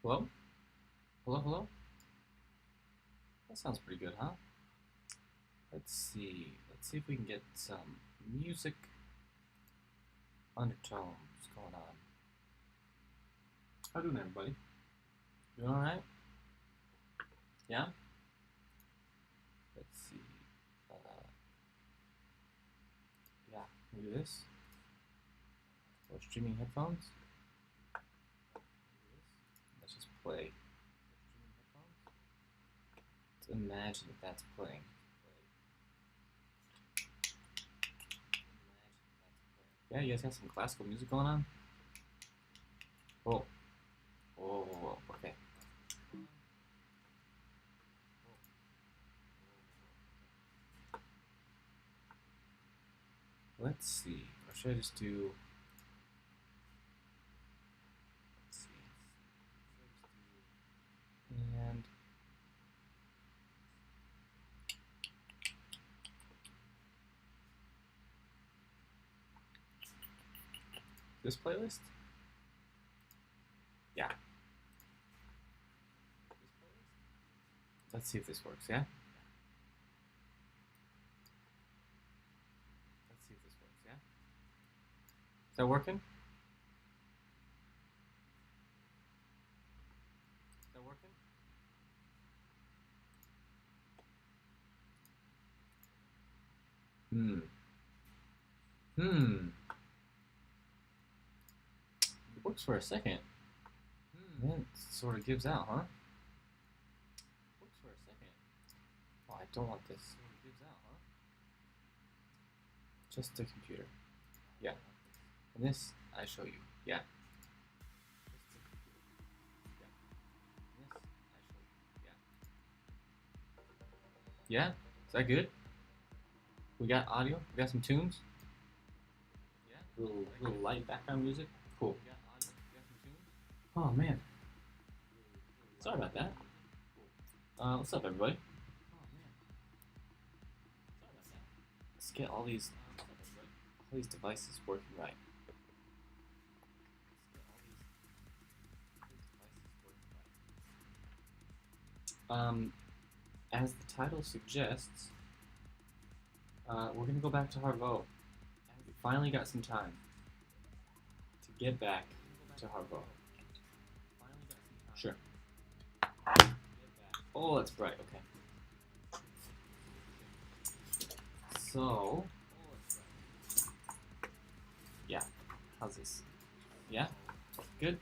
Hello? Hello, hello? That sounds pretty good, huh? Let's see. Let's see if we can get some music undertones going on. How doing, everybody? Doing alright? Yeah? Let's see. Yeah, can we do this? Or streaming headphones? Let's just play. Let's imagine that that's playing. Yeah, you guys got some classical music going on? Oh. Oh, okay. Let's see. Or should I just do... Let's see. And... this playlist? Yeah. Let's see if this works, yeah? Let's see if this works, yeah? Is that working? Is that working? It works for a second. Then it sort of gives out, huh? Works for a second. Oh, I don't want this. Sort of gives out, huh? Just the computer. Yeah. And this, I show you. Yeah. Yeah? Is that good? We got audio? We got some tunes? Yeah? Little light background music? Cool. Oh man. Sorry about that. What's up, everybody? Let's get all these devices working right. As the title suggests, we're gonna go back to Harvo. We finally got some time to get back to Harvo. Sure. Oh, that's bright. Okay. So, yeah. How's this? Yeah? Good?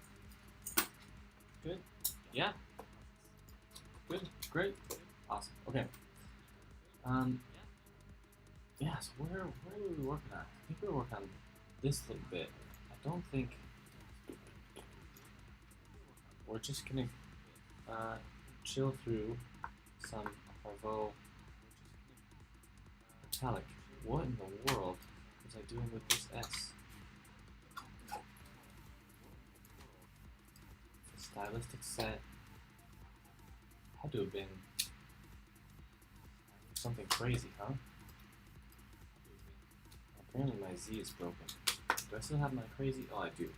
Good? Yeah? Good? Great? Awesome. Okay. Yeah, so where are we working on? I think we're working on this little bit. I don't think we're just gonna chill through some Harvo Italic. What in the world was I doing with this S? The stylistic set had to have been something crazy, huh? Apparently my Z is broken. Do I still have my crazy? Oh, I do.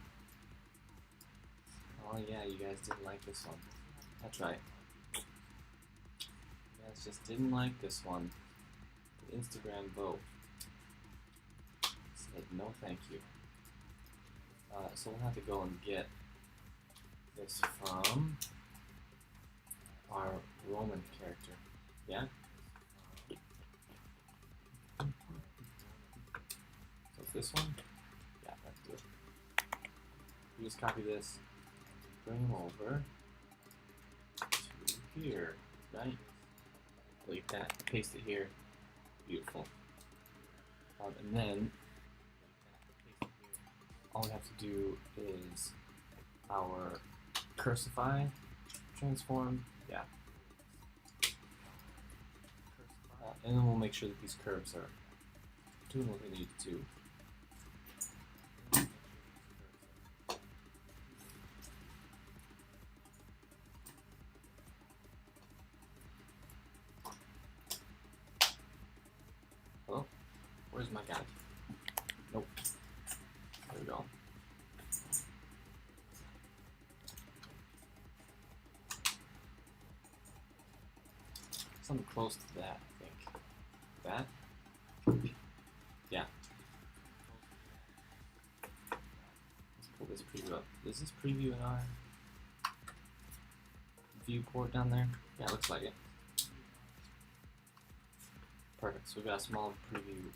Oh yeah, you guys didn't like this one. That's right. You guys just didn't like this one. The Instagram vote said no thank you. So we'll have to go and get this from our Roman character. Yeah? So it's this one? Yeah, let's do it. You just copy this, bring them over to here, right? Like that, paste it here. Beautiful. And then all we have to do is our cursify transform. Yeah. And then we'll make sure that these curves are doing what they need to do. Hello? Where's my guy? Nope. There we go. something close to that, I think. That? Yeah. Let's pull this preview up. Is this preview in our viewport down there? Yeah, looks like it. Perfect. So we got a small preview and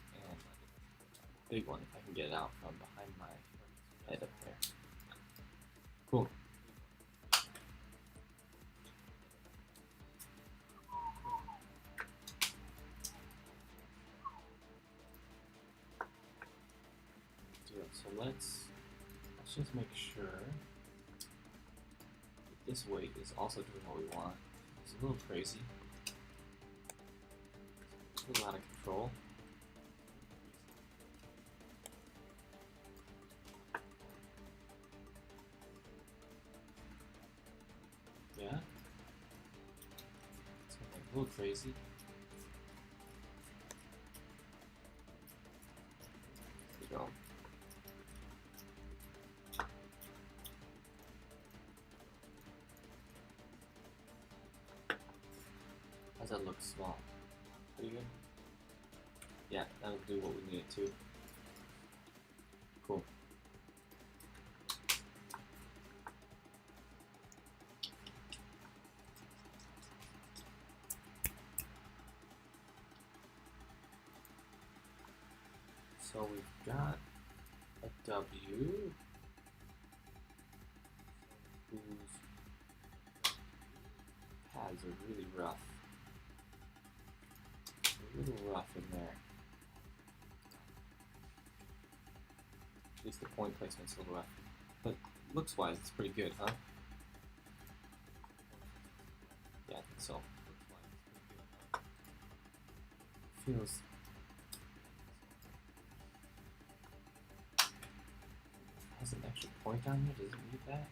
a big one if I can get it out from behind my head up there. Cool. So let's just make sure that this weight is also doing what we want. It's a little crazy. It's a little out of control. Yeah. It's getting a little crazy. There we go. How's that look small? Pretty good? Yeah, that'll do what we need it to. Cool. So we've got a W whose pads are really rough. A little rough in there. At least the point placement's a little rough. But looks-wise, it's pretty good, huh? Yeah, I think so. Feels... has an extra point on here? Does it need that?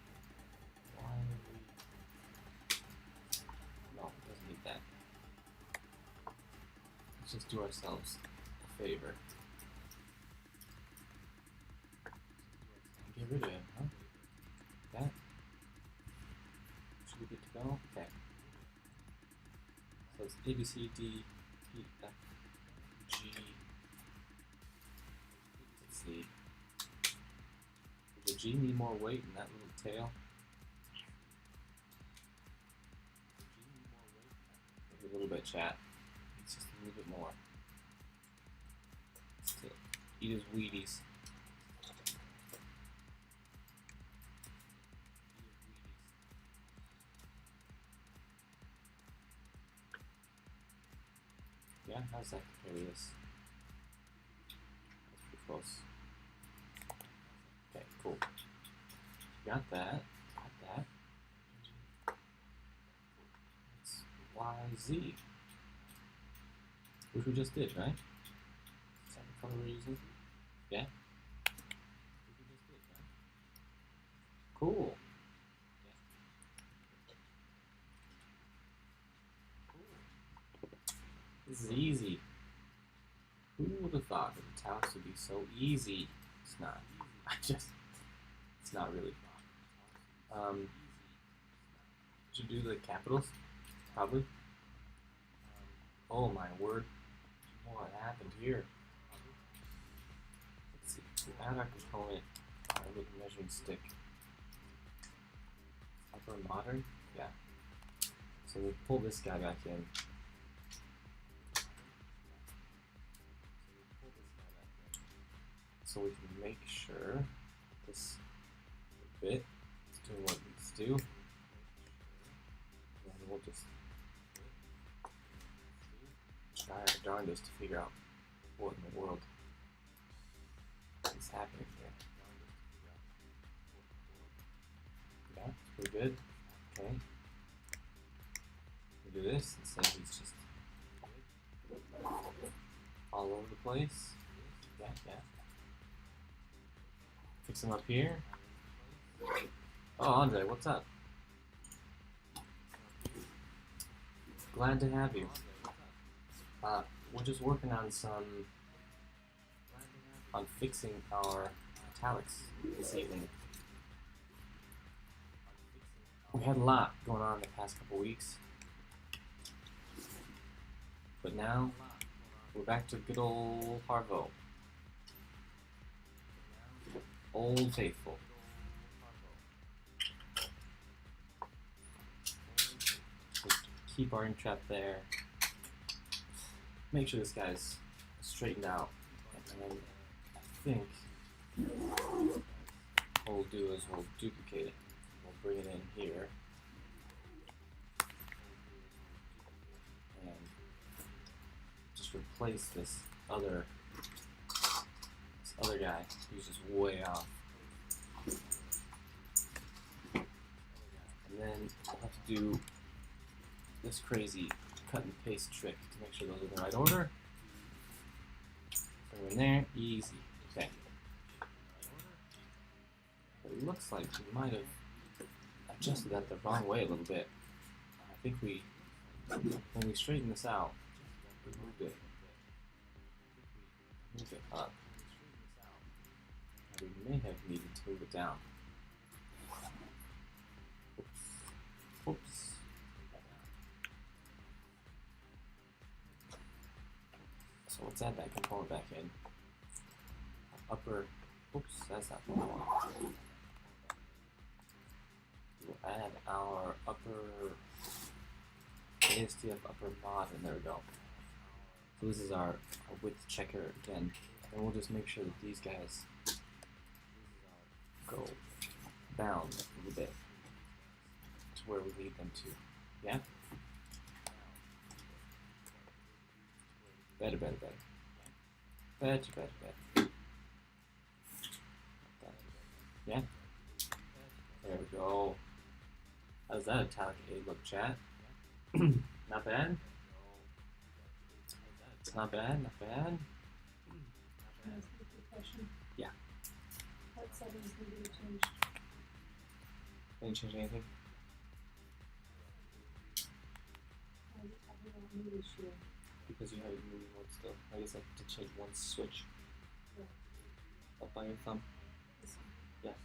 Why would we... No, it doesn't need that. Let's just do ourselves a favor. Get rid of it, huh? That? Should we get to go? Okay. So it's A, B, C, D, E, F, G. Let's see. Does the G need more weight in that little tail? Maybe a little bit, chat. It's just a little bit more. To eat his Wheaties. Yeah, how's that compare to this? That's pretty close. Okay, cool. Got that. Got that. It's Y, Z. Which we just did, right? Is that the color we're using? Yeah? Which we just did, right? Cool. This is easy. Who would have thought that Italics would be so easy? It's not. It's not really fun. Did you do the capitals? Probably. Oh my word. What happened here? Let's see. We add our component with a measuring stick. Upper modern? Yeah. So we pull this guy back in. So we can make sure this bit is doing what it needs to do. And we'll just try our darndest to figure out what in the world is happening here. Yeah, it's pretty good. Okay. We do this and say he's just all over the place. Yeah, yeah. Fix him up here. Oh, Andre, what's up? Glad to have you. We're just working on fixing our italics this evening. We had a lot going on in the past couple weeks. But now, we're back to good old Harvo. Old faithful. Just keep our trap there. Make sure this guy's straightened out. And then I think what we'll do is we'll duplicate it. We'll bring it in here. And just replace this other guy who's just way off. And then we'll have to do this crazy cut and paste trick to make sure those are in the right order. Put them in there, easy. Okay. But it looks like we might have adjusted that the wrong way a little bit. I think when we straighten this out, we move it up. We may have needed to move it down. Oops. So let's add that component back in. Upper, oops, that's not what I want. We'll add our upper ASTF upper mod, and there we go. So this is our width checker again, and we'll just make sure that these guys go down a little bit to where we need them to. Yeah? Better. Yeah? There we go. How's that Italic A look, chat? Not bad? Not bad. Yeah. What settings need to be changed? Didn't change anything? Why is it talking about new this year? Because you have your movie mode still. I guess I have to change one switch. Yeah. Up by your thumb. This one. Yeah.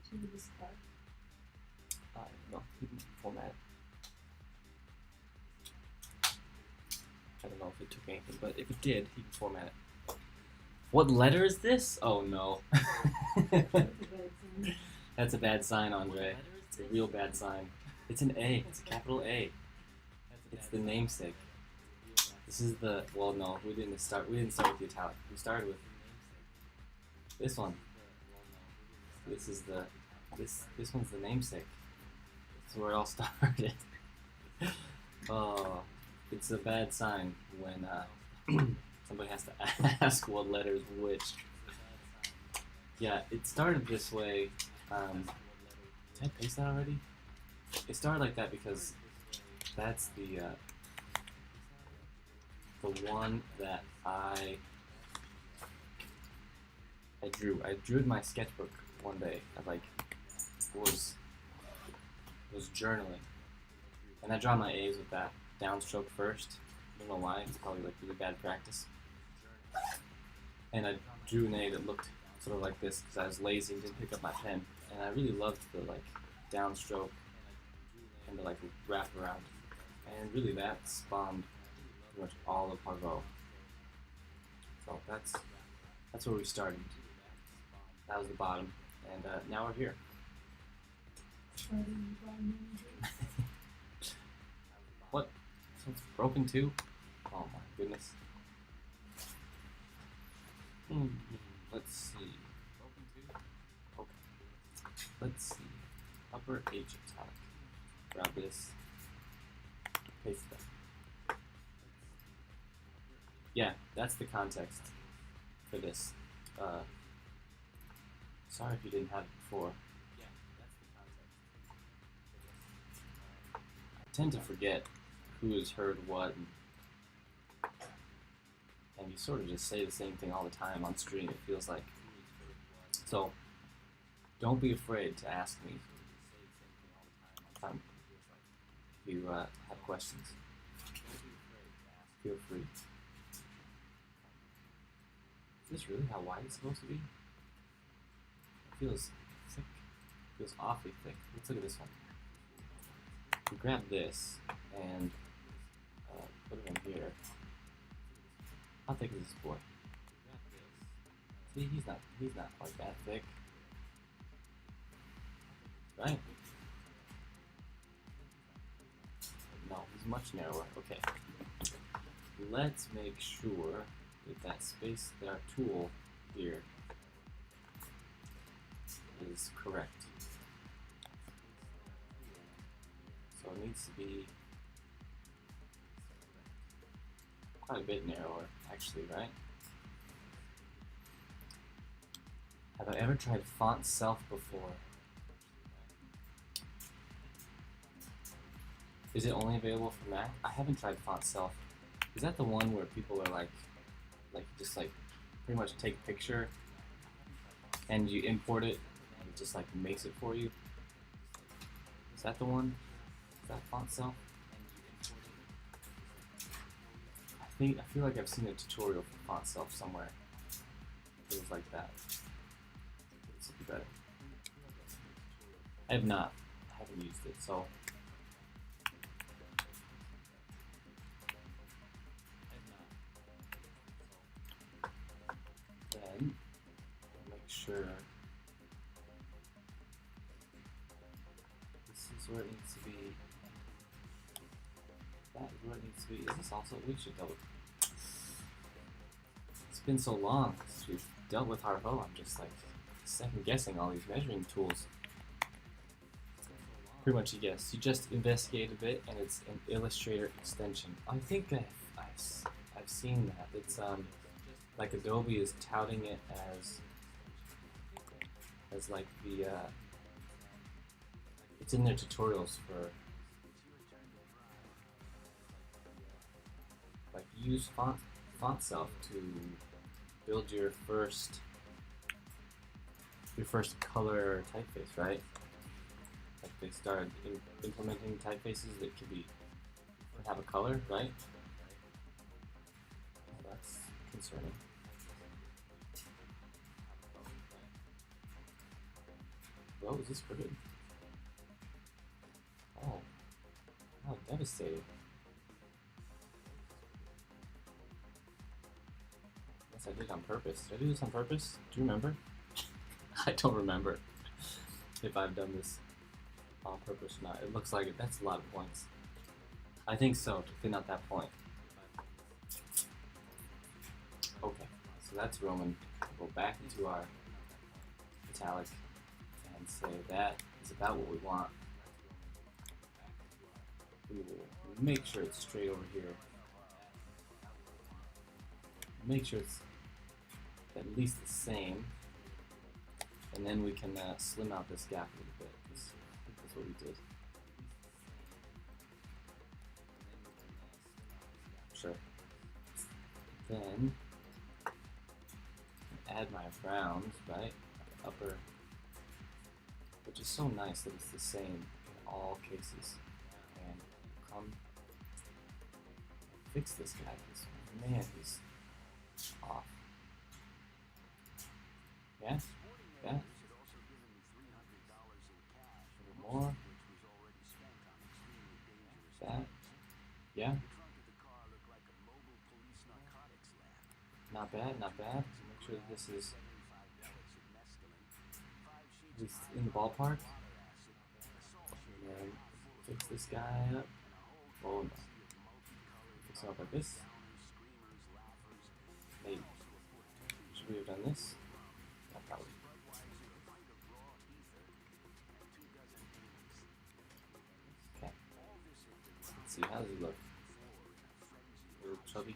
Change this part. No, format. I don't know if it took anything, but if it did, he can format it. What letter is this? Oh no. That's a bad sign, Andre. It's a real bad sign. It's an A. It's a capital A. It's the namesake. This is the, well, no, we didn't start with the Italic. We started with this one. This is the, this one's the namesake. That's where it all started. Oh, it's a bad sign when somebody has to ask what letter is which. Yeah, it started this way. Did I paste that already? It started like that because that's the one that I drew. I drew in my sketchbook one day. I was journaling, and I draw my A's with that downstroke first. I don't know why. It's probably like really bad practice. And I drew an A that looked sort of like this because I was lazy and didn't pick up my pen. And I really loved the downstroke and the wrap around. And really that spawned pretty much all of Harvo. So that's where we started. That was the bottom, and now we're here. What? Something's broken too? Oh my goodness. Let's see. Okay. Let's see. Upper H Italic. Grab this. Paste that. Yeah, that's the context for this. Sorry if you didn't have it before. Yeah, that's the context. I tend to forget who has heard what, and you sort of just say the same thing all the time on stream, it feels like. So, don't be afraid to ask me if you have questions. Feel free. Is this really how wide it's supposed to be? It feels thick. It feels awfully thick. Let's look at this one. we grab this and put it in here. How thick is this boy? See, he's not quite that thick, right? No, he's much narrower. Okay. Let's make sure that space, that our tool here is correct. So it needs to be quite a bit narrower, actually, right? Have I ever tried font self before? Is it only available for Mac? I haven't tried font self. Is that the one where people are like just like pretty much take a picture and you import it and it just like makes it for you? Is that the one? Is that font self? I feel like I've seen a tutorial for font self somewhere. It was like that. This would be better. I have not. I haven't used it, so. Then make sure this is where it needs to be. That is where it needs to be. Is this also? We should double. It's been so long since we've dealt with Harvo. I'm just like second guessing all these measuring tools. Pretty much a guess. You just investigate a bit, and it's an Illustrator extension. I think I've seen that. It's like Adobe is touting it as like the it's in their tutorials for like use font self to build your first color typeface, right? Like they started implementing typefaces that could have a color, right? Well, that's concerning. Whoa, is this crooked? Oh, how devastating. Yes, I did on purpose. Did I do this on purpose? Do you remember? I don't remember if I've done this on purpose or not. It looks like it. That's a lot of points. I think so, to thin out that point. Okay, so that's Roman. We'll go back into our italic and say that is about what we want. We will make sure it's straight over here. Make sure it's at least the same. And then we can slim out this gap a little bit. I think that's what we did. Sure. Then add my browns, right? Upper, which is so nice that it's the same in all cases. And come and fix this guy. Because, man, he's off. Yeah? Yeah? A little more. That. Yeah? Not bad, not bad. Make sure that this is at least in the ballpark. And then fix this guy up. Oh no. Fix it up like this. Maybe. Should we have done this? Yeah, probably. Okay. Let's see, how does he look? A little chubby.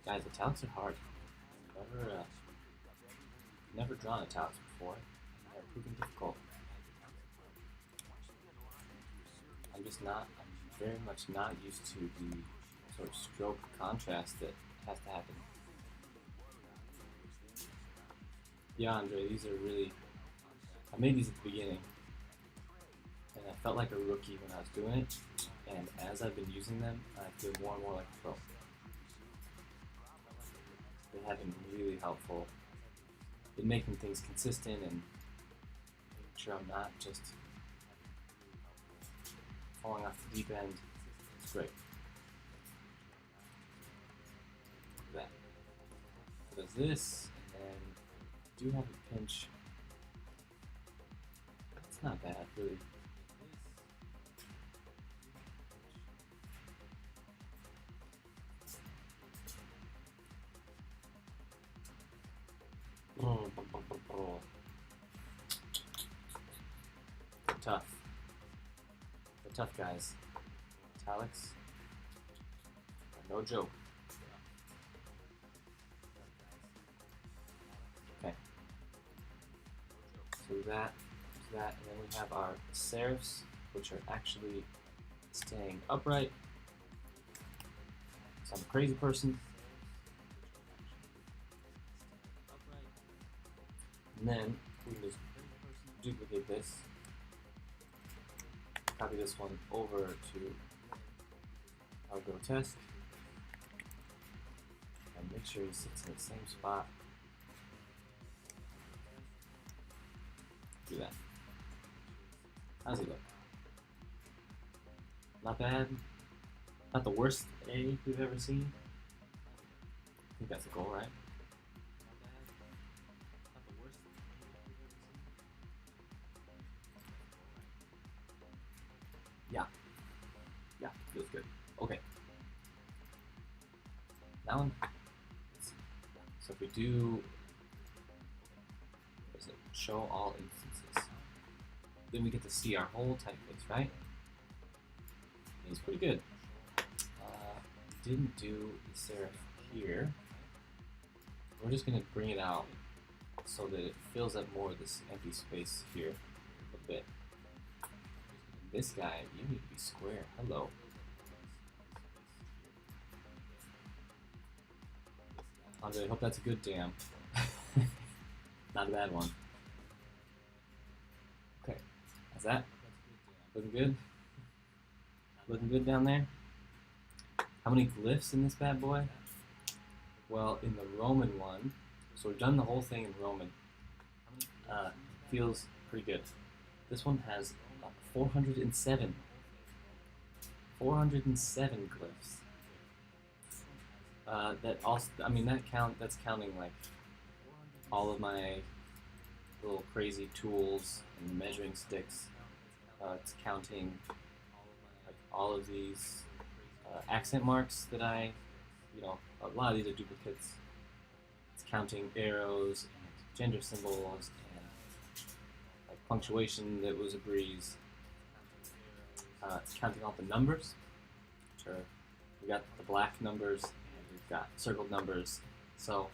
Guys, italics are hard. Never drawn italics before. They're proving difficult. I'm very much not used to the sort of stroke contrast that has to happen. Yeah, Andre, these are really, I made these at the beginning, and I felt like a rookie when I was doing it, and as I've been using them, I feel more and more like a pro. They have been really helpful in making things consistent and making sure I'm not just falling off the deep end. It's great. Look at that. So does this, and then I do have a pinch. It's not bad, really. Tough. They're tough guys. Italics are no joke. Okay. So that, and then we have our serifs, which are actually staying upright. So I'm a crazy person. And then we can just duplicate this, copy this one over to our grotesque, and make sure he sits in the same spot. Do that. How's he look? Not bad. Not the worst A we've ever seen. I think that's the goal, right? Yeah, feels good. Okay. Now, so if we do, what is it? Show all instances. Then we get to see our whole typeface, right? It's pretty good. Didn't do the serif here. We're just gonna bring it out so that it fills up more of this empty space here a little bit. This guy, you need to be square. Hello. Andre, I hope that's a good damn. Not a bad one. Okay, how's that? Looking good? Looking good down there? How many glyphs in this bad boy? Well, in the Roman one, so we've done the whole thing in Roman. Feels pretty good. This one has 407. 407 glyphs. That also, I mean, that's counting like all of my little crazy tools and measuring sticks. It's counting like all of these accent marks that a lot of these are duplicates. It's counting arrows and gender symbols and like punctuation that was a breeze. It's counting all the numbers. Sure, we got the black numbers and we've got circled numbers. So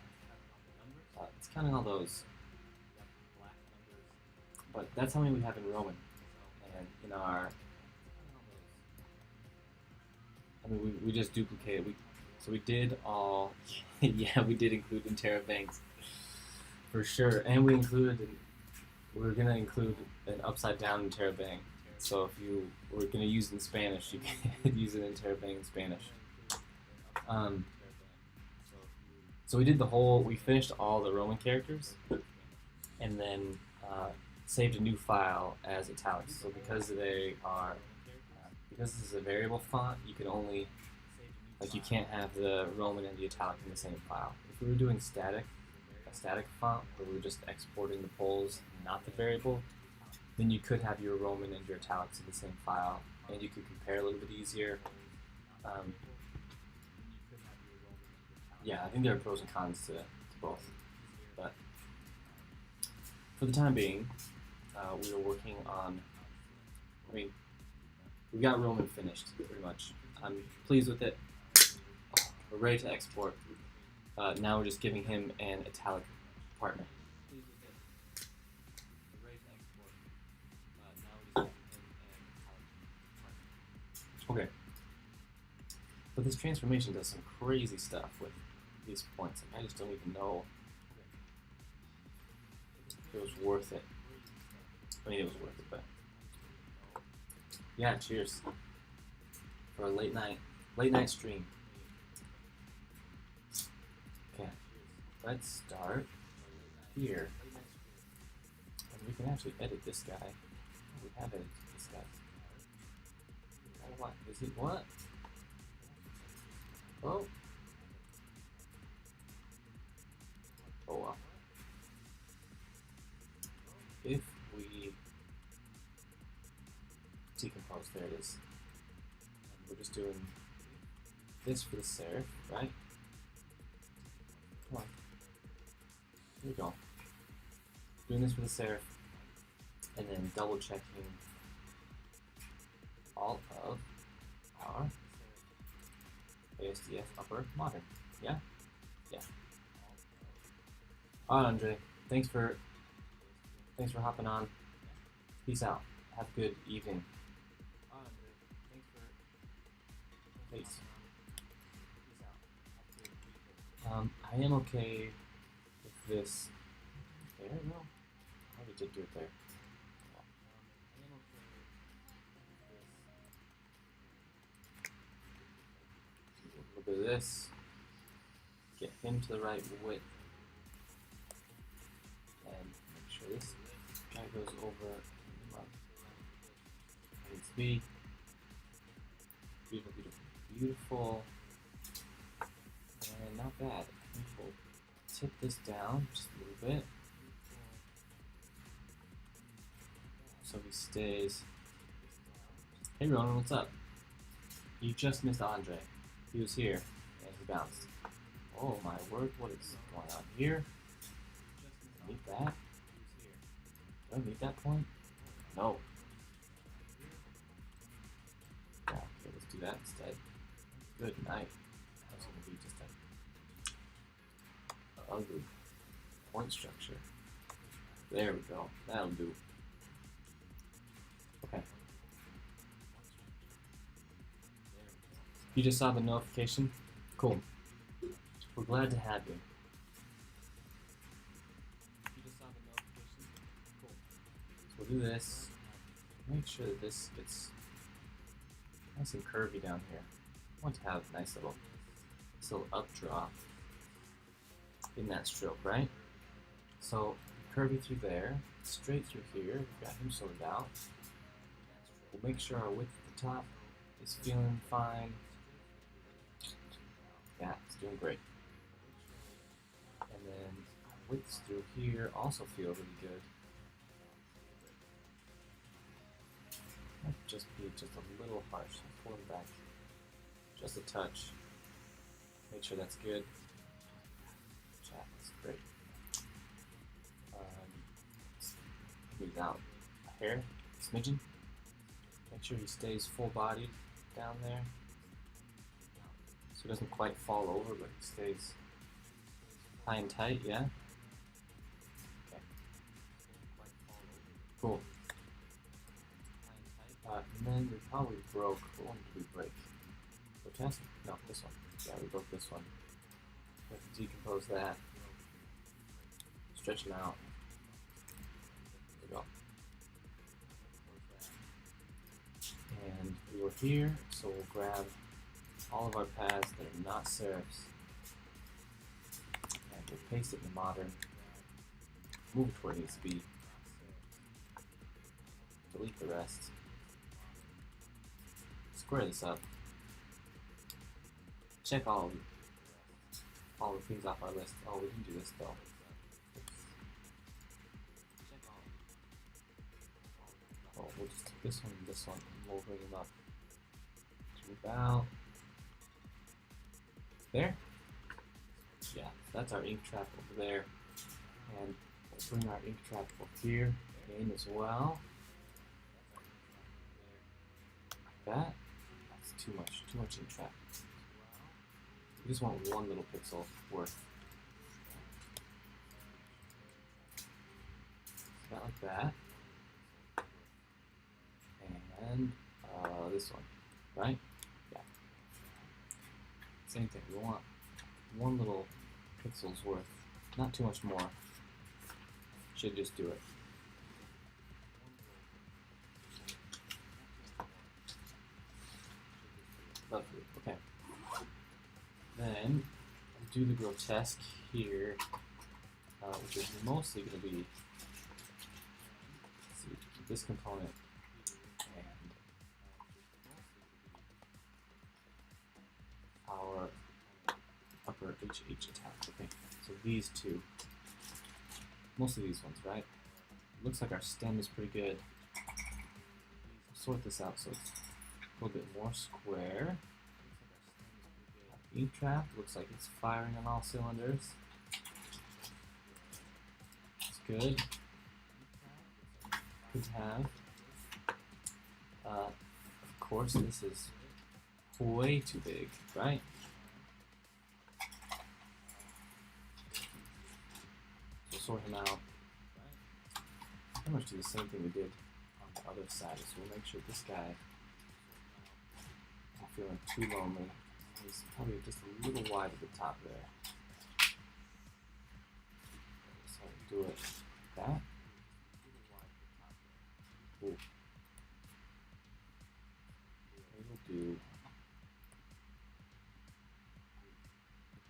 it's counting all those. But that's how many we have in Roman. And in our, I mean, we just duplicated. So we did all, yeah, we did include interrobangs for sure, and we're gonna include an upside down interrobang. So if you were gonna use it in Spanish, you could use an interrobang in Spanish. So we finished all the Roman characters, and then saved a new file as italics. So because this is a variable font, you can only, you can't have the Roman and the italic in the same file. If we were doing a static font where we're just exporting the polls, not the variable, then you could have your Roman and your italics in the same file, and you could compare a little bit easier. Yeah, I think there are pros and cons to both. But for the time being, we are working on, we got Roman finished, pretty much. I'm pleased with it. We're ready to export. Now we're just giving him an italic partner. Okay. But this transformation does some crazy stuff with these points. I just don't even know if it was worth it. I mean, it was worth it, but yeah, cheers for a late night stream. Okay, let's start here, and we can actually edit this guy. We have edited this guy. what? Is it what? Oh. Oh well. If we decompose, there it is. And we're just doing this for the serif, right? Come on. Here we go. Doing this for the serif, and then double checking all of our ASDF upper modern. Yeah? Yeah. Alright, Andre. Thanks for hopping on. Peace out. Have a good evening. Peace. I am okay with this. There, no. I already did do it there. I am okay with this. A little bit of this. Get him to the right width. And make sure this guy goes over needs to be. Beautiful, beautiful, beautiful. And not bad. I think we'll tip this down just a little bit. So he stays. Hey Ronan, what's up? You just missed Andre. He was here and he bounced. Oh my word, what is going on here? Meet that? Do I meet that point? No. Yeah, okay, let's do that instead. Good night. That's gonna be just an ugly point structure. There we go. That'll do. Okay. You just saw the notification? Cool. We're glad to have you. You just saw the notification? Cool. So we'll do this. Make sure that this gets nice and curvy down here. I want to have a nice little updraw in that stroke, right? So curvy through there, straight through here. We've got him sorted out. We'll make sure our width at the top is feeling fine. Yeah, it's doing great. And then widths through here also feel really good. Might just be just a little harsh. Pull it back just a touch. Make sure that's good. Chat, that's great. Smooth out a hair, smidgen. Make sure he stays full bodied down there. So he doesn't quite fall over, but he stays high and tight, yeah? Okay. Cool. And then we probably broke. What one did we break? Protest? No, this one. Yeah, we broke this one. We have to decompose that. Stretch them out. There we go. And we were here, so we'll grab all of our paths that are not serifs. And we'll paste it in the modern. Move it to where it needs to be. Delete the rest. Square this up. Check all the things off our list. Oh, we can do this though. Oh, we'll just take this one and this one, and we'll bring them up to about there. Yeah, that's our ink trap over there, and we'll bring our ink trap over here in as well. Like that. That's too much ink trap. We just want one little pixel worth. About like that. And this one, right? Yeah. Same thing. We want one little pixel's worth, not too much more. Should just do it. Lovely. Okay. Then do the grotesque here, which is mostly going to be, let's see, this component and H italic. Okay, so these two, mostly these ones, right? Looks like our stem is pretty good. Sort this out so it's a little bit more square. Ink trap looks like it's firing on all cylinders. It's good. Good to have. Of course, this is way too big, right? So sort him out. Pretty much do the same thing we did on the other side. So we'll make sure this guy isn't feeling too lonely. He's probably just a little wide at the top there. So we'll do it like that. Cool. We'll do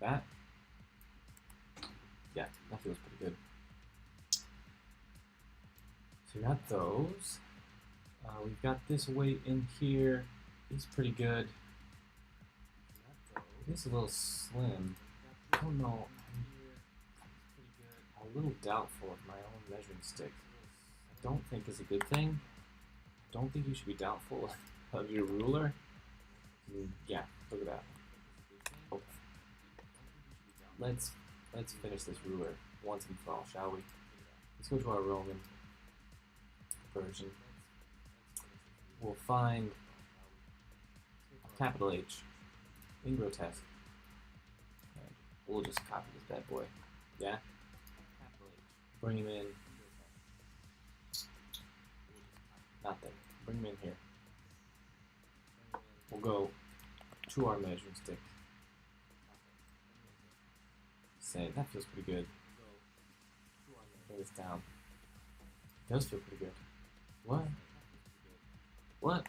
like that. Yeah, that feels pretty good. So we got those. We've got this weight in here. He's pretty good. This is a little slim. I don't know. I'm a little doubtful of my own measuring stick. I don't think is a good thing. I don't think you should be doubtful of your ruler. Yeah, look at that. Okay. Let's finish this ruler once and for all, shall we? Let's go to our Roman version. We'll find a capital H in grotesque. And we'll just copy this bad boy. Yeah? Bring him in. Not there. Bring him in here. We'll go to our measuring stick. Say, that feels pretty good. Bring this down. It does feel pretty good. What? What?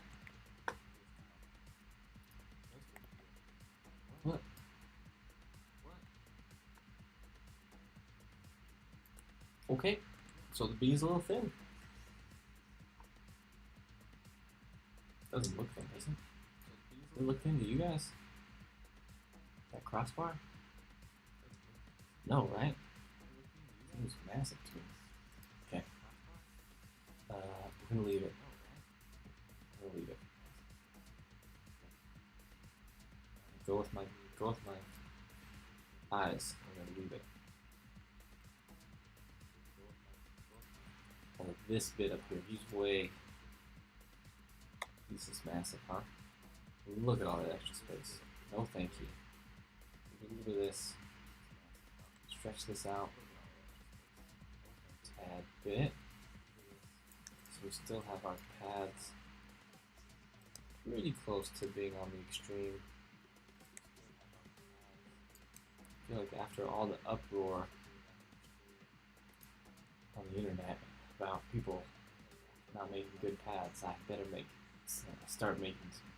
What? Okay, so the B's a little thin. Doesn't look thin, does it? Does it look thin to you guys? That crossbar? No, right? It seems massive to me. Okay. We're gonna leave it. We're gonna leave it. Go with my eyes. I'm gonna leave it. Oh, this bit up here, this is massive, huh? Look at all that extra space. No thank you. Look at this. Stretch this out a tad bit. So we still have our pads pretty close to being on the extreme. I feel like after all the uproar on the internet about people not making good pads, I better start making some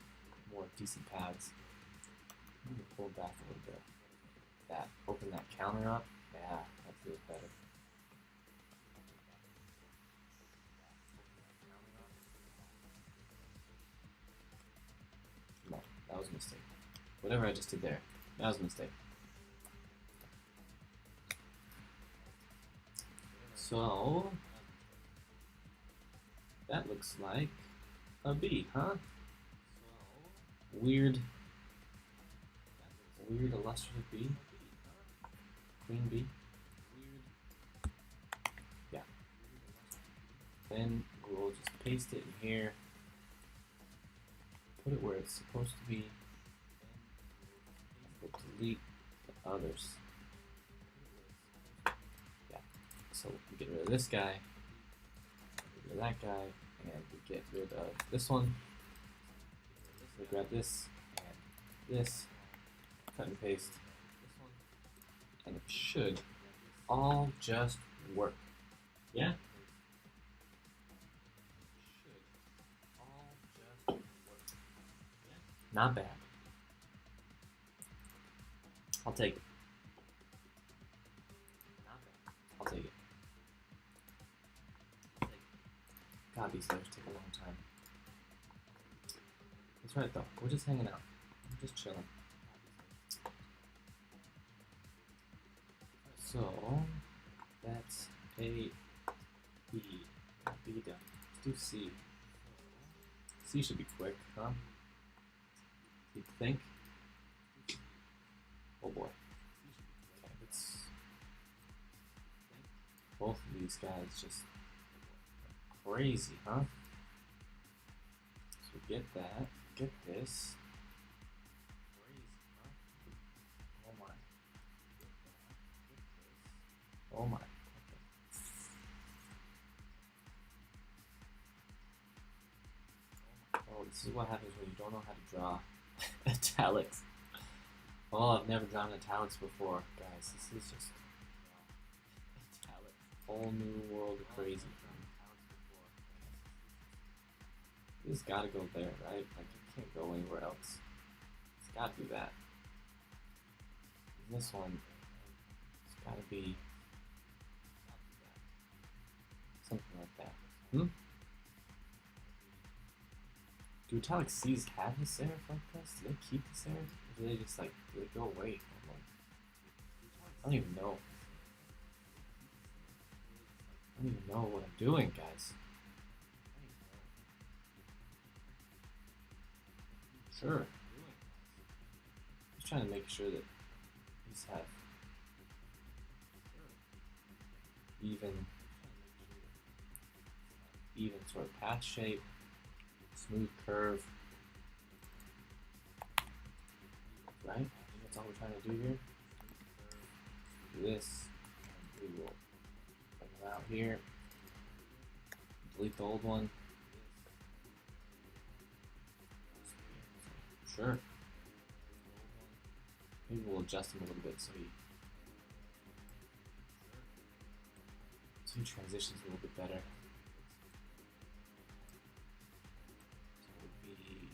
more decent pads. Let me pull back a little bit. Open that counter up. Yeah, that feels better. No, that was a mistake. Whatever I just did there, that was a mistake. So that looks like a B, huh? Weird illustrative B. Queen B. Yeah. Then we'll just paste it in here. Put it where it's supposed to be. We'll delete the others. Yeah. So we get rid of this guy, get rid of that guy, and we get rid of this one. So we grab this and this, cut and paste, and it should all just work. Yeah? Not bad. I'll take it. I'll take it. God, these layers take a long time. That's right though. We're just hanging out. We're just chilling. So that's A, B, B done. Let's do C. C should be quick, huh? You'd think. Oh boy. Okay, let's. Both of these guys just crazy, huh? So get that. Get this. Crazy, huh? Oh my. Oh my. Oh, this is what happens when you don't know how to draw italics. Oh, I've never drawn italics before, guys. This is just italics. Whole new world of crazy. You just gotta go there, right? Like, you can't go anywhere else. It's gotta do that. And this one, it's gotta be something like that. Do italic C's have the serif like this? Do they keep the serif? Or do they just like, do they go away? I don't even know. I don't even know what I'm doing, guys. Sure. Just trying to make sure that these have even sort of path shape, smooth curve. Right? I think that's all we're trying to do here. Do this. We will bring it out here. Delete the old one. Sure. Maybe we'll adjust him a little bit so he transitions a little bit better. So it would be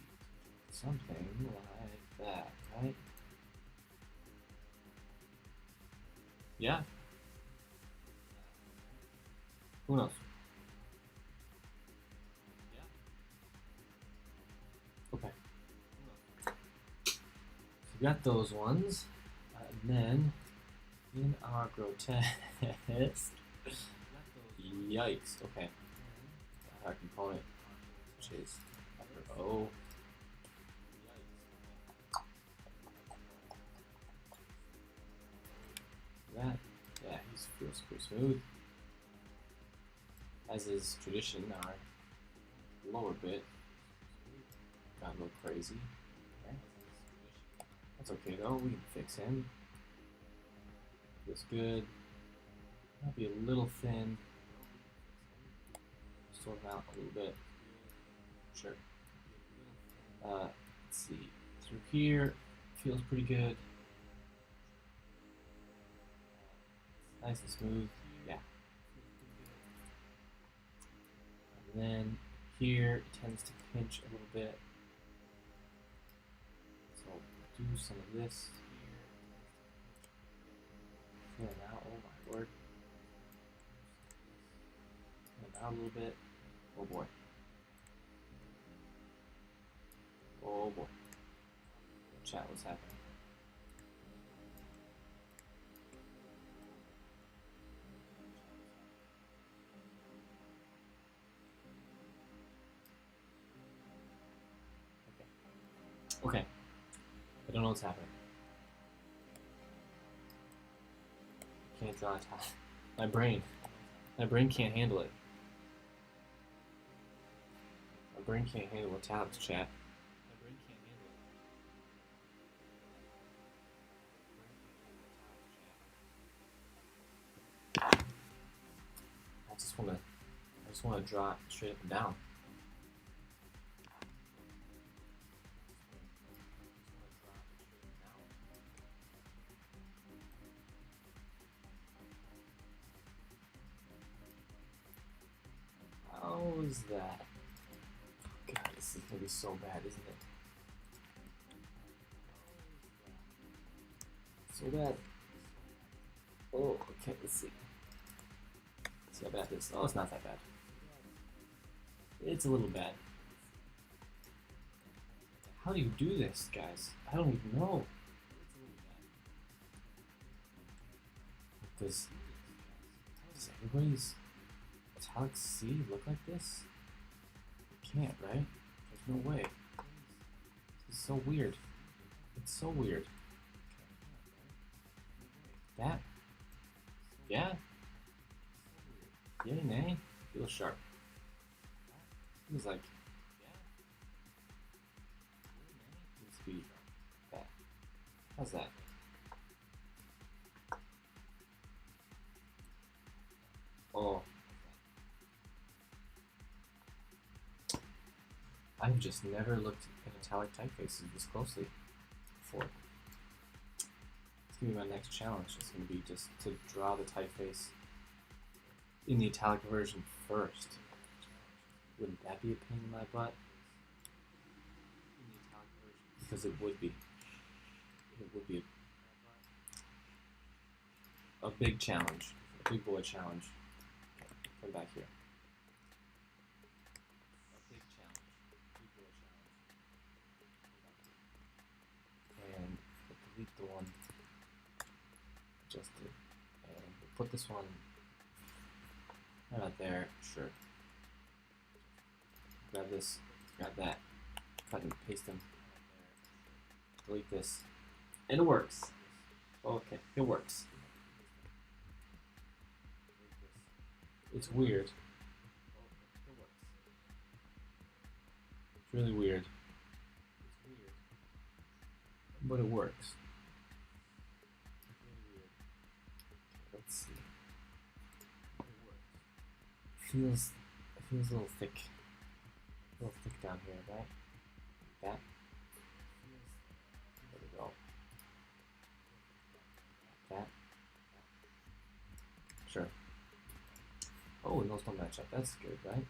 something like that, right? Yeah? Who knows? Okay. So we got those ones. And then, in our grotesque, yikes, okay. Our component, which is upper O. That, yeah, he feels pretty smooth. As is tradition, our lower bit got a little crazy. Okay. That's okay though, we can fix him. Feels good. Might be a little thin. Sort him out a little bit. Sure. Let's see. Through here, feels pretty good. Nice and smooth. Yeah. And then here it tends to pinch a little bit. So do some of this here. Fill it out. Oh my word. Fill it out a little bit. Oh boy. Oh boy. Chat, what's happening? Okay. I don't know what's happening. Can't draw a tile. My brain can't handle it. My brain can't handle italics, chat. I just wanna draw it straight up and down. How is that? God, this is gonna be so bad, isn't it? So bad. Oh, okay, let's see. See how bad this is. Oh, it's not that bad. It's a little bad. How do you do this, guys? I don't even know. Does everybody's Italic C look like this? It can't, right? There's no way. This is so weird. It's so weird. That? Yeah? Yay, nay? Feels sharp. Feels like. Needs to be that. How's that? Oh. I've just never looked at Italic typefaces this closely before. It's gonna be my next challenge. It's gonna be just to draw the typeface in the Italic version first. Wouldn't that be a pain in my butt? In the Italic version, because it would be. It would be a big challenge, a big boy challenge. Come back here. A big challenge, big boy challenge. And we'll delete the one I just did, and we'll put this one right about there. Sure. Grab this, grab that, cut and paste them. Delete this, and it works. Okay, it works. It's weird. It's really weird. But it works. Let's see. It feels a little thick. A little thick down here, right? Like that. There we go. That. Sure. Oh, and those don't match up. That's good, right?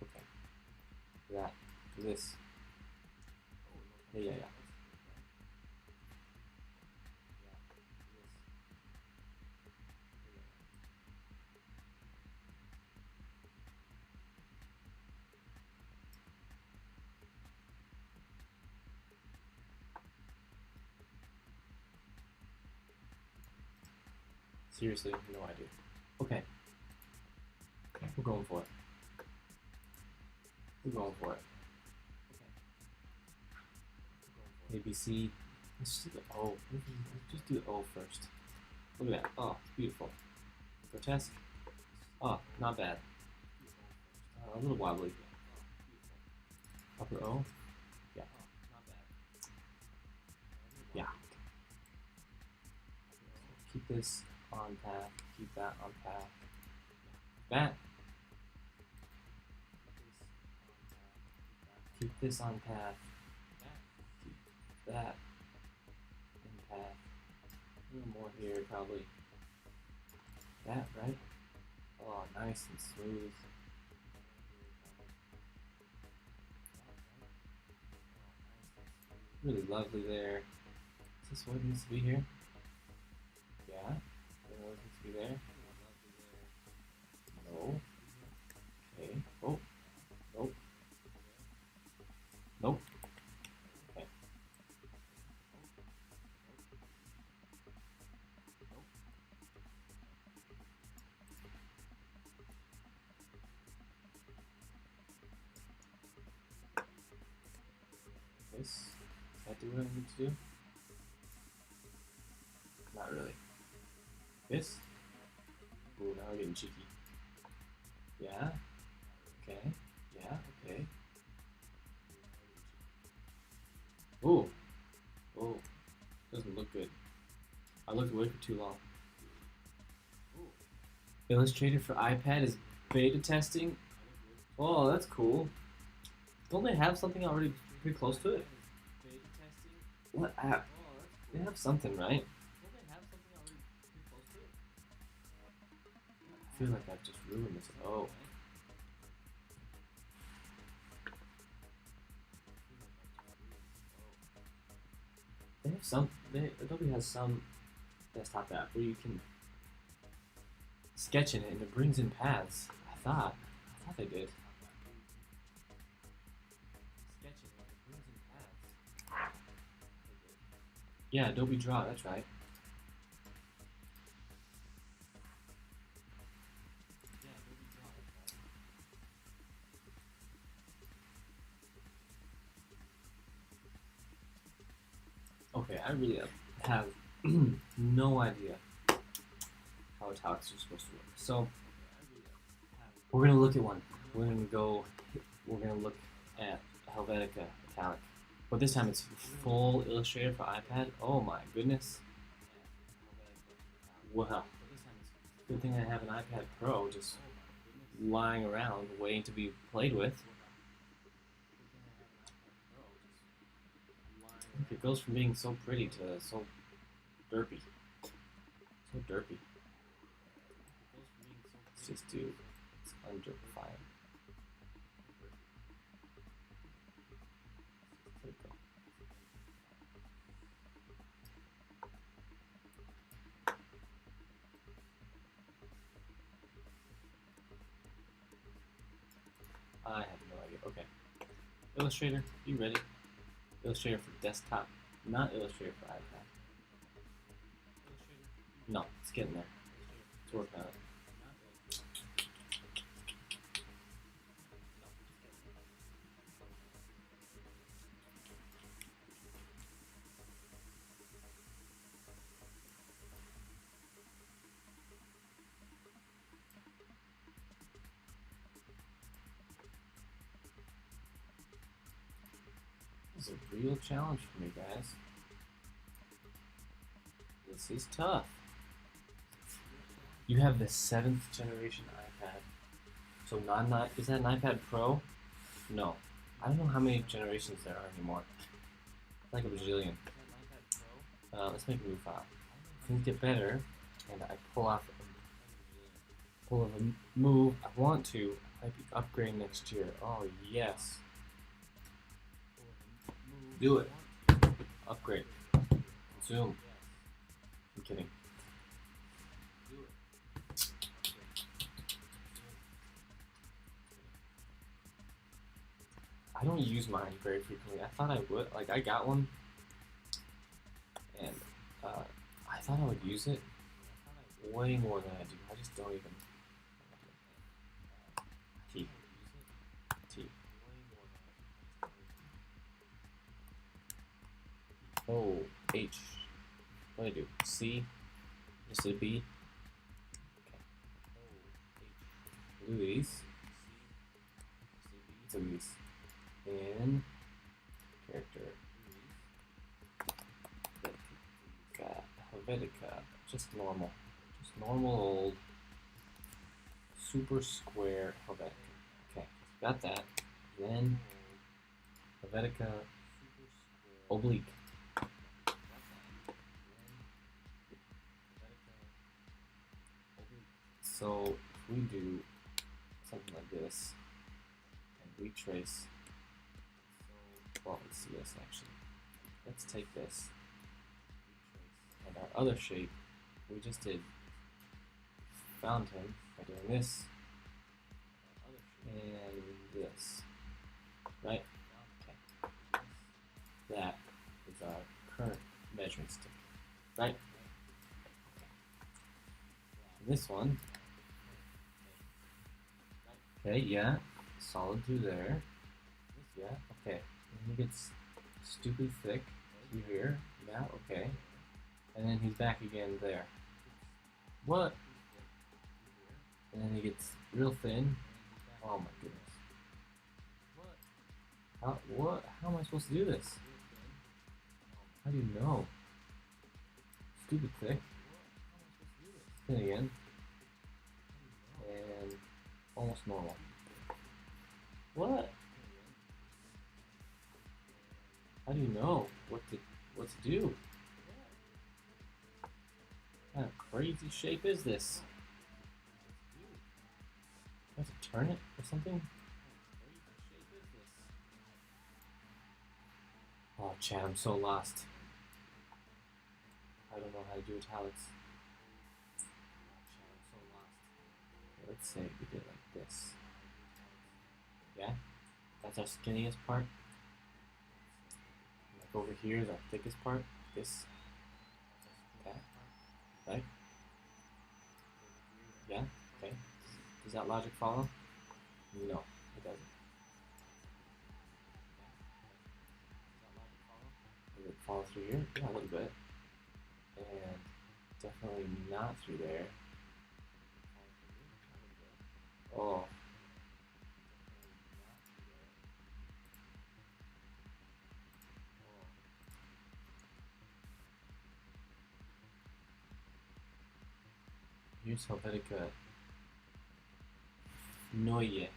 Okay. That. This. Yeah. Seriously, no idea. Okay. We're going for it. We're going for it. Okay. ABC. Let's just do the O. Let's just do the O first. Look at that. Oh, beautiful. Grotesque. Oh, not bad. A little wobbly. Upper O. Yeah. Yeah. Keep this on path. Keep that on path. That. Keep this on path. Keep that in path. A little more here, probably. That, right? Oh, nice and smooth. Really lovely there. Is this what needs to be here? Yeah. What needs to be there? No. Okay. Oh. Nope. Nope. Okay. This. Does that do what I need to do? Not really. This? Ooh, now we're getting cheeky. Yeah. Okay. Yeah, okay. Ooh. Oh. Doesn't look good. I looked away for too long. Ooh. Illustrator for iPad is beta testing. Oh, that's cool. Don't they have something already pretty close to it? Beta testing? What app? They have something, right? I feel like I've just ruined this. Oh. They have some. Adobe has some desktop app where you can sketch in it and it brings in paths. I thought they did. Sketch in it, it brings in paths. Yeah, Adobe Draw. That's right. Okay, I really have no idea how italics are supposed to work. So we're gonna look at one. We're gonna look at Helvetica Italic. But this time it's full Illustrator for iPad. Oh my goodness. Wow. Good thing I have an iPad Pro just lying around waiting to be played with. It goes from being so pretty to so derpy. So derpy. Let's just do, let's underpify it. There we go. I have no idea. Okay. Illustrator, you ready? Illustrator for desktop, not Illustrator for iPad. No, it's getting there. It's working on it. This is a real challenge for me, guys. This is tough. You have the 7th generation iPad. So not is that an iPad Pro? No. I don't know how many generations there are anymore. It's like a bajillion. Let's make a new file. Things get better, and I pull off a move. I want to. I might be upgrading next year. Oh yes. Do it. Upgrade. Consume. I'm kidding. I don't use mine very frequently. I thought I would. Like, I got one, and I thought I would use it way more than I do. I just don't even. T. O. H. What do I do? C. Just a B. Okay. Louise. Louise. And character. Helvetica. Just normal. Just normal old super square Helvetica. Okay, got that. Then Helvetica oblique. So if we do something like this and we trace, well, let's do this actually. Let's take this and our other shape. We just did fountain by doing this and this, right? Okay. That is our current measuring stick, right? This one. Okay, yeah, solid through there. Yeah, okay. And he gets stupid thick through here. Yeah, okay. And then he's back again there. What? And then he gets real thin. Oh my goodness. What? How am I supposed to do this? How do you know? Stupid thick. Thin again. And almost normal. What? How do you know what to do? What kind of crazy shape is this? Do I have to turn it or something? Oh, Chad, I'm so lost. I don't know how to do italics. Let's say we did like this. Yeah? That's our skinniest part. Like over here is our thickest part. This. Okay. Right? Yeah? Okay. Does that logic follow? No, it doesn't. Does it follow through here? Yeah, a little bit. And definitely not through there. Oh. Here's Helvetica Neue.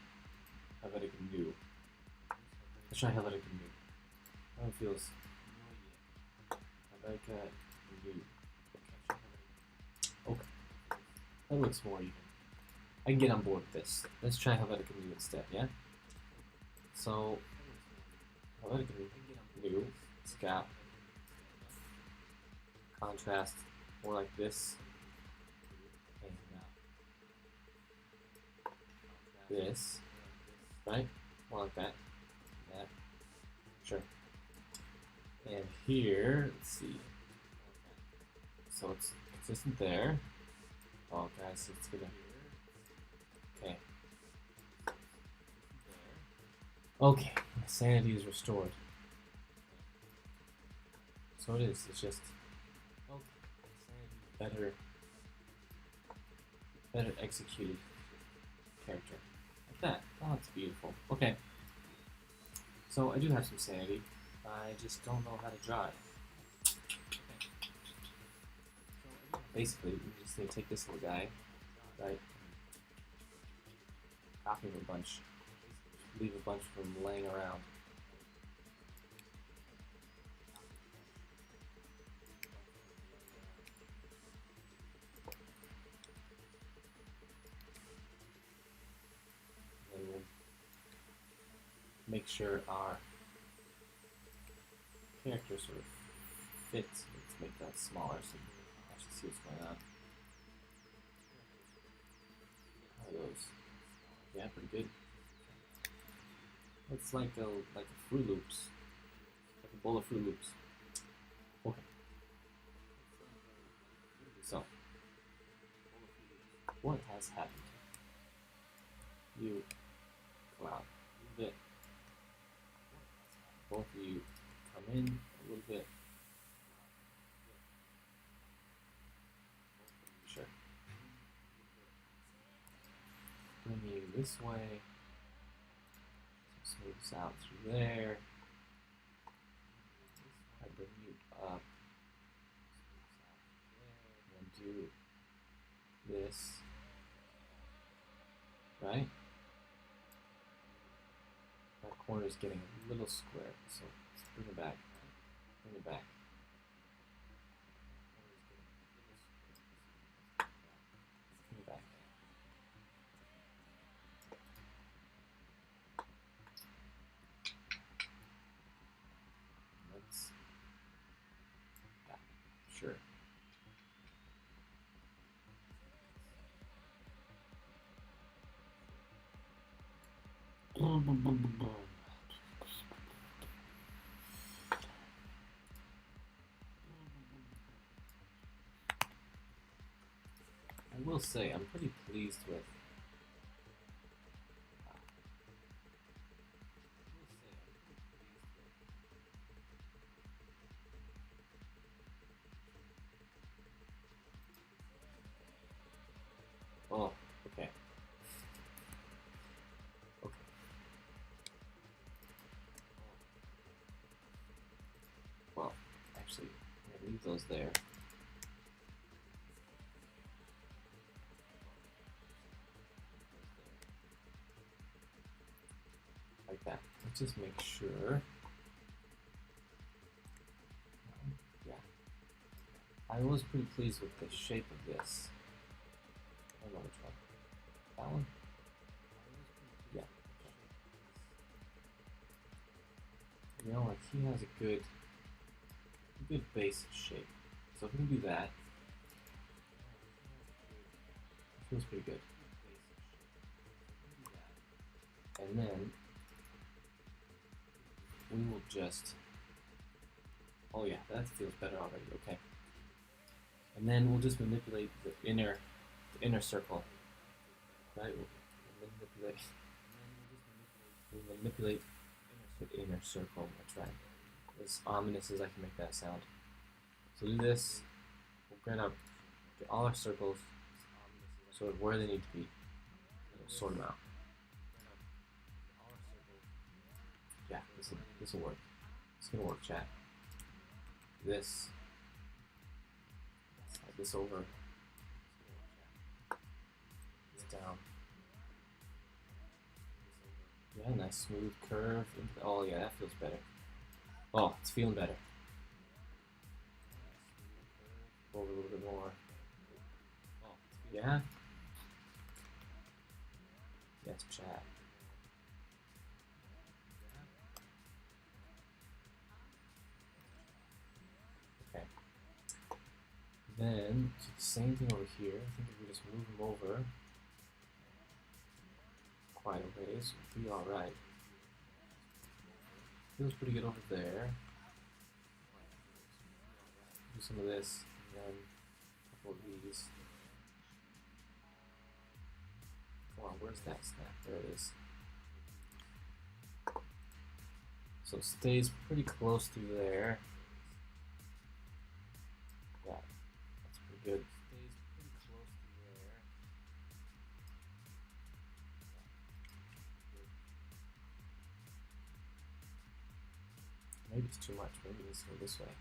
Helvetica New. Let's try Helvetica New. How it feels. Helvetica New. Okay. That looks more even. I can get on board with this. Let's try Helvetica New instead, yeah? So, Helvetica New, it's got contrast more like this. And this, right? More like that. That. Sure. And here, let's see. So it's consistent there. Oh, guys, it's gonna. Okay. Okay, my sanity is restored. So it is. It's just better executed character. Like that. Oh, that's beautiful. Okay. So I do have some sanity. I just don't know how to draw it. Basically, we just need to take this little guy, right? Copy him a bunch. Leave a bunch from laying around. And we'll make sure our character sort of fits. Let's make that smaller so you can actually see what's going on. How are those? Yeah, pretty good. It's like a Fruit Loops, like a bowl of Fruit Loops. Okay. So, what has happened? You come out a little bit. Both of you come in a little bit. Sure. Bring you this way. Smooths out through there. I bring you up. And do this. Right? That corner is getting a little square, so let's bring it back. Bring it back. Bring it back. Let's. Yeah, sure. I will say I'm pretty pleased with. Oh, okay. Okay. Well, actually, I'm gonna leave those there. Like that. Let's just make sure. Yeah. I was pretty pleased with the shape of this. I don't know which one. That one? Yeah. You know, like he has a good base shape. So if we can do that, it feels pretty good. And then we will just. Oh yeah, that feels better already. Okay. And then we'll just manipulate the inner circle. Right? We'll manipulate the inner circle. That's right. as ominous as I can make that sound. So do this. We'll get all our circles sort of where they need to be. And we'll sort them out. Yeah, this will work. It's gonna work, chat. This. Slide this over. This down. Yeah, nice smooth curve. Oh yeah, that feels better. Oh, it's feeling better. Over a little bit more. Yeah. Yes, chat. Okay. Then do the same thing over here. I think if we just move them over quite a ways, we'll be alright. Feels pretty good over there. Do some of this, and then a couple of these. Come on, where's that snap? There it is. So it stays pretty close through there. Yeah, that's pretty good. Stays pretty close through there. Maybe it's too much. Maybe it needs to go this way.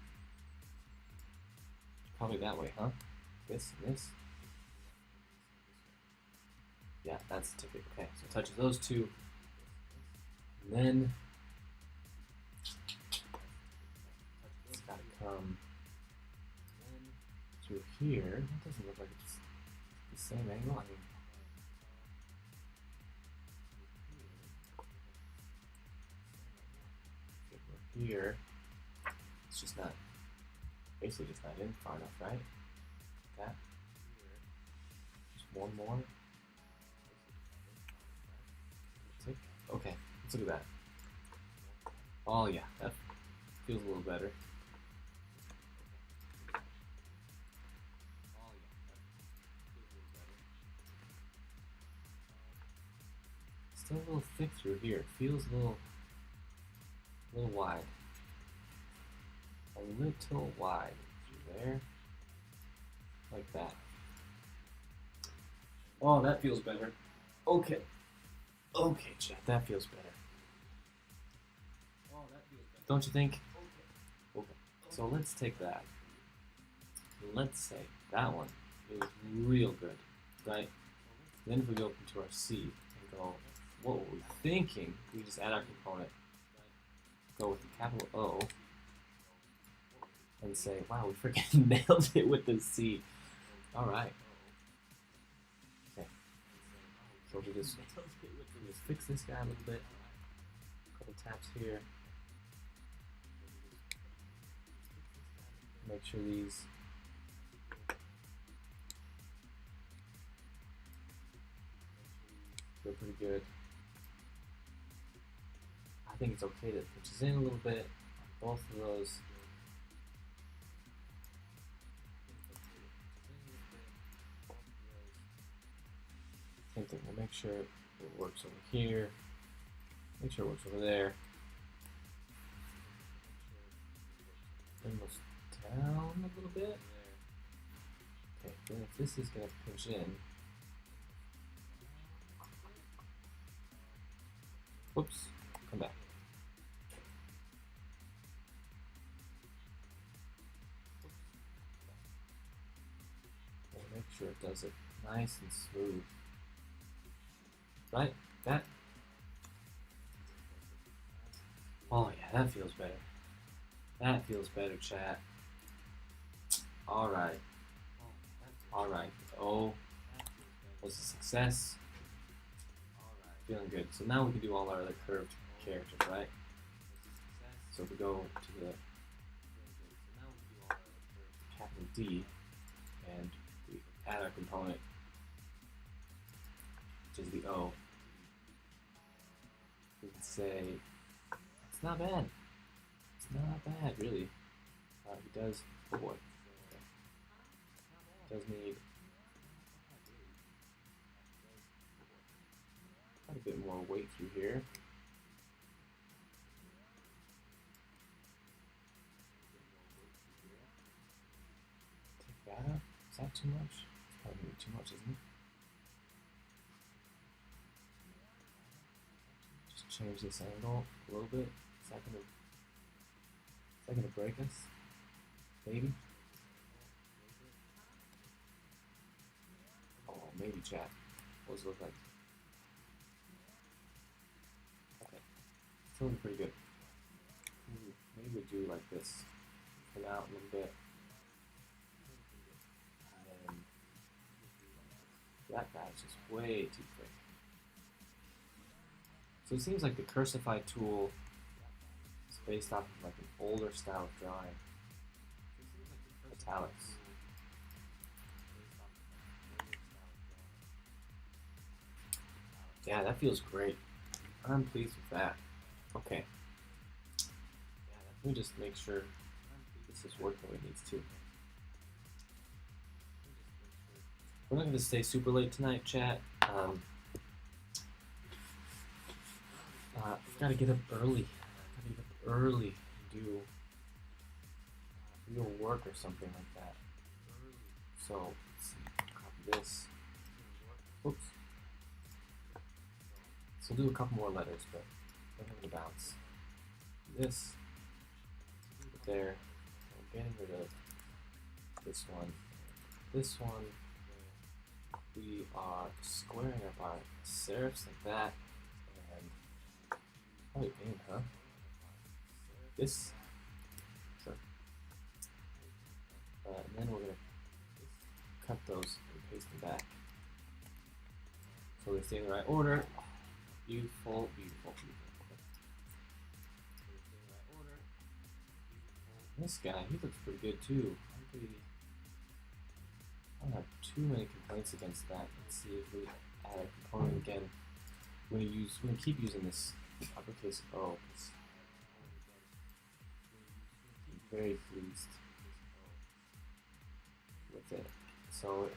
Probably that way, huh? This and this. Yeah, that's the ticket. Okay, so it touches those two. And then it's gotta come through here. That doesn't look like it's the same angle. I mean, if we're here, it's just not, basically just not in far enough, right? Like that. Just one more. Tick. Okay, let's look at that. Oh yeah, that feels a little better. Still a little thick through here. It feels a little wide. A little wide through there. Like that. Oh, that feels better. Okay. Okay, chat, that feels better. Oh, that feels better. Don't you think? Okay. So let's take that. Let's say that one is real good, right? Then if we go up into our C and go, what were we thinking? We just add our component, go with the capital O, and say, wow, we freaking nailed it with the C. All right. Okay. So we just fix this guy a little bit. A couple taps here. Make sure these feel pretty good. I think it's okay that it pitches in a little bit on both of those. Same thing, we'll make sure it works over here. Make sure it works over there. Bring those down a little bit. Okay, then if this is going to pinch in, whoops, come back. Okay, make sure it does it nice and smooth. Right? That? Oh yeah, that feels better. That feels better, chat. Alright. Alright. Oh, was a success. Feeling good. So now we can do all our other curved characters, right? So if we go to the capital D and we add our component, which is the O, we can say it's not bad. It's not bad, really. It does. Oh boy. It does need quite a bit more weight through here. that too much? It's probably too much, isn't it? Just change this angle a little bit. Is that gonna break us? Maybe? Oh, maybe, chat. What does it look like? Okay. It's looking pretty good. Maybe we'll do like this. Come out a little bit. And then that guy's just way too quick. So it seems like the Cursify tool is based off of like an older style of drawing. Italics. Yeah, that feels great. I'm pleased with that. Okay. Let me just make sure this is working the way it needs to. We're not going to stay super late tonight, chat. I've got to get up early. And do real work or something like that. So, let's see. Copy this. Oops. So we'll do a couple more letters, but don't have any bounce. This. Put there. So getting rid of this one. This one. We are squaring up our serifs like that. And probably in, huh? This. Sure. And then we're going to cut those and paste them back. So they stay in the right order. Beautiful, beautiful, beautiful. Okay. This guy, he looks pretty good too. I don't have too many complaints against that. Let's see if we add a component again. We're gonna keep using this uppercase O. I'm very pleased with it. So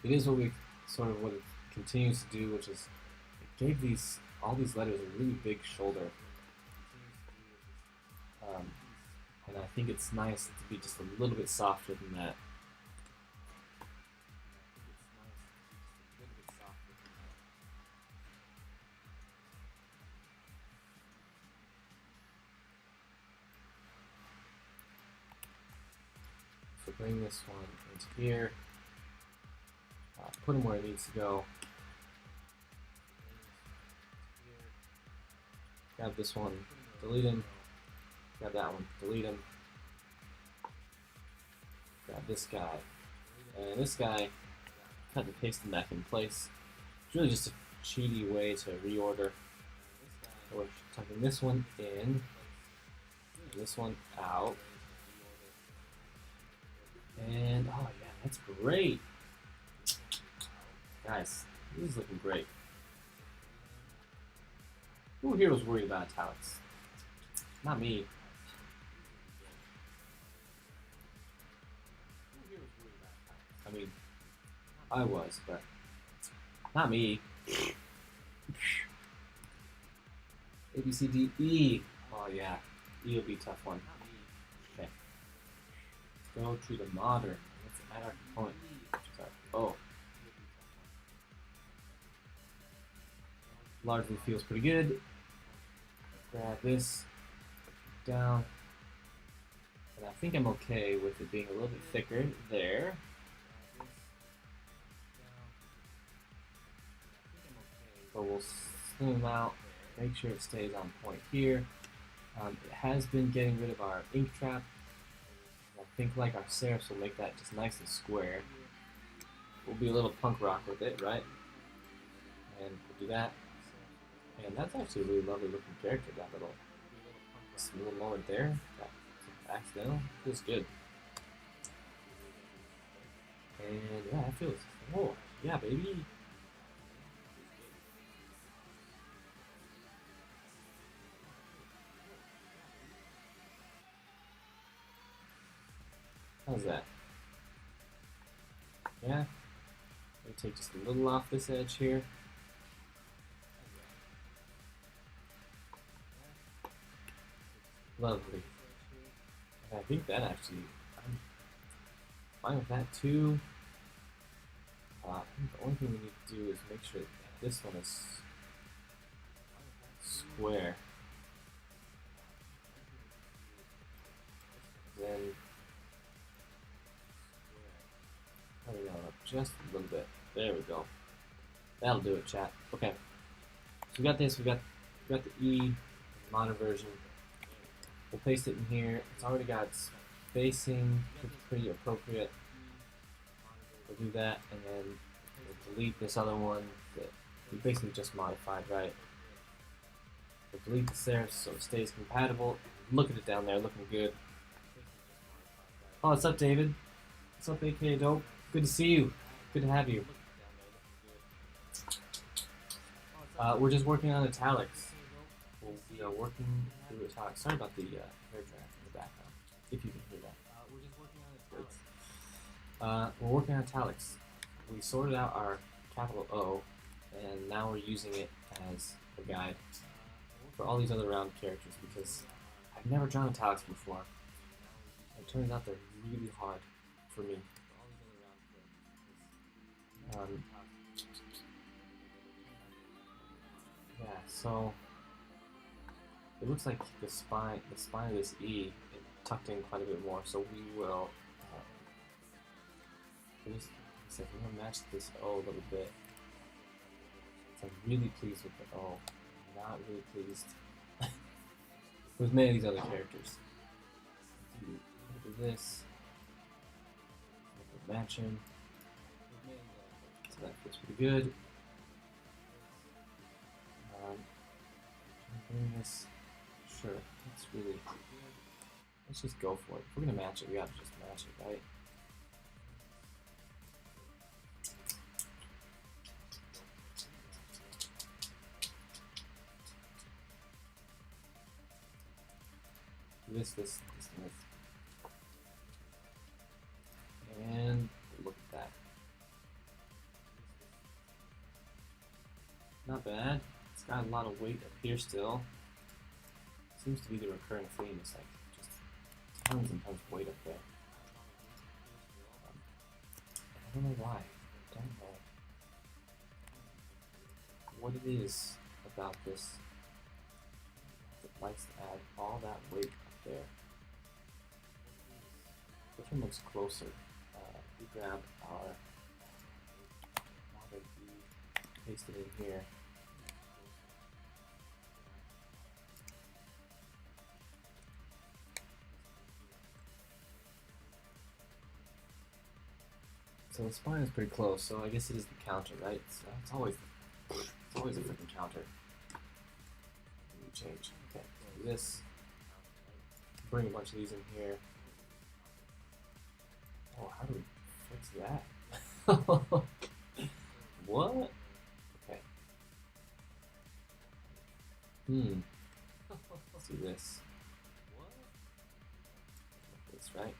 it is what it continues to do, which is it gave all these letters a really big shoulder. And I think it's nice to be just a little bit softer than that. So bring this one into here, put him where it needs to go. Grab this one, delete him. Grab that one, delete him. Grab this guy. And this guy, cut and paste him back in place. It's really just a cheaty way to reorder. So we're tucking this one in, this one out. And, oh yeah, that's great. Guys, this is looking great. Who here was worried about italics? Not me. I mean, I was, but not me. A, B, C, D, E. Oh yeah, E will be a tough one. Okay. Let's go to the modern. Let's add our component. Sorry. Oh. Largely feels pretty good. Grab this down. And I think I'm okay with it being a little bit thicker there. But we'll slim them out, make sure it stays on point here. It has been getting rid of our ink trap. I think like our serifs will make that just nice and square. We'll be a little punk rock with it, right? And we'll do that. And that's actually a really lovely looking character, that little moment there. That accidental. Feels good. And yeah, it feels, oh, yeah, baby. How's that? Yeah? Let me take just a little off this edge here. Lovely. And I think that actually, fine with that too. I think the only thing we need to do is make sure that this one is square. Then turn it up just a little bit. There we go. That'll do it, chat. Okay. So we got this. We got the E modern version. We'll paste it in here. It's already got spacing, pretty appropriate. We'll do that, and then we'll delete this other one that we basically just modified, right? We'll delete this there so it stays compatible. Look at it down there, looking good. Oh, what's up, David? What's up, AKA Dope? Good to see you. Good to have you. We're just working on italics. We are working through italics. Sorry about the hair drag in the background, if you can hear that. We're just working on italics. We're working on italics. We sorted out our capital O, and now we're using it as a guide for all these other round characters because I've never drawn italics before. It turns out they're really hard for me. Yeah, so it looks like the spine of this E is tucked in quite a bit more. So we will just we're gonna match this O a little bit. So I'm really pleased with the O. I'm not really pleased with many of these other characters. Do this. Match him. So that feels pretty good. Doing this, sure. Let's just go for it. If we're gonna match it, we gotta just match it, right? This, and look at that. Not bad. It's got a lot of weight up here still. Seems to be the recurring theme. It's like just tons and tons of weight up there. I don't know why. I don't know what it is about this that likes to add all that weight up there. Which one looks closer? We grab our modern E, paste it in here. So the spine is pretty close, so I guess it is the counter, right? So it's always a freaking counter. Change. Okay, so this. Bring a bunch of these in here. Oh, how do we fix that? What? Okay. Let's do this. This, right?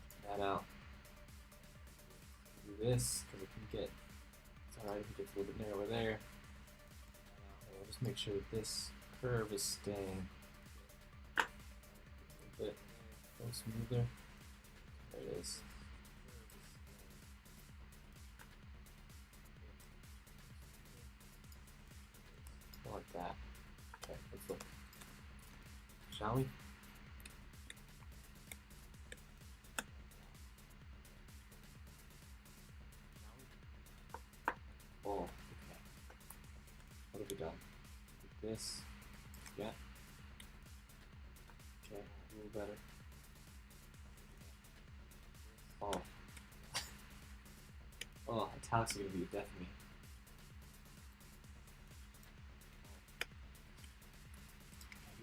Check that out. Do this, because it can get, it's alright if it gets a little bit narrower there. And we'll just make sure that this curve is staying a little smoother. There it is. Like that. Okay, let's look. Shall we? Oh, okay. What have we done? This. Yeah. Okay, a little better. Oh. Oh, italics are going to be a death of me.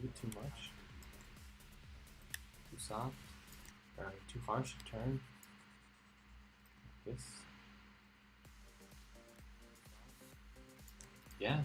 Do it too much? Too soft? Or too harsh a turn? This? Yeah.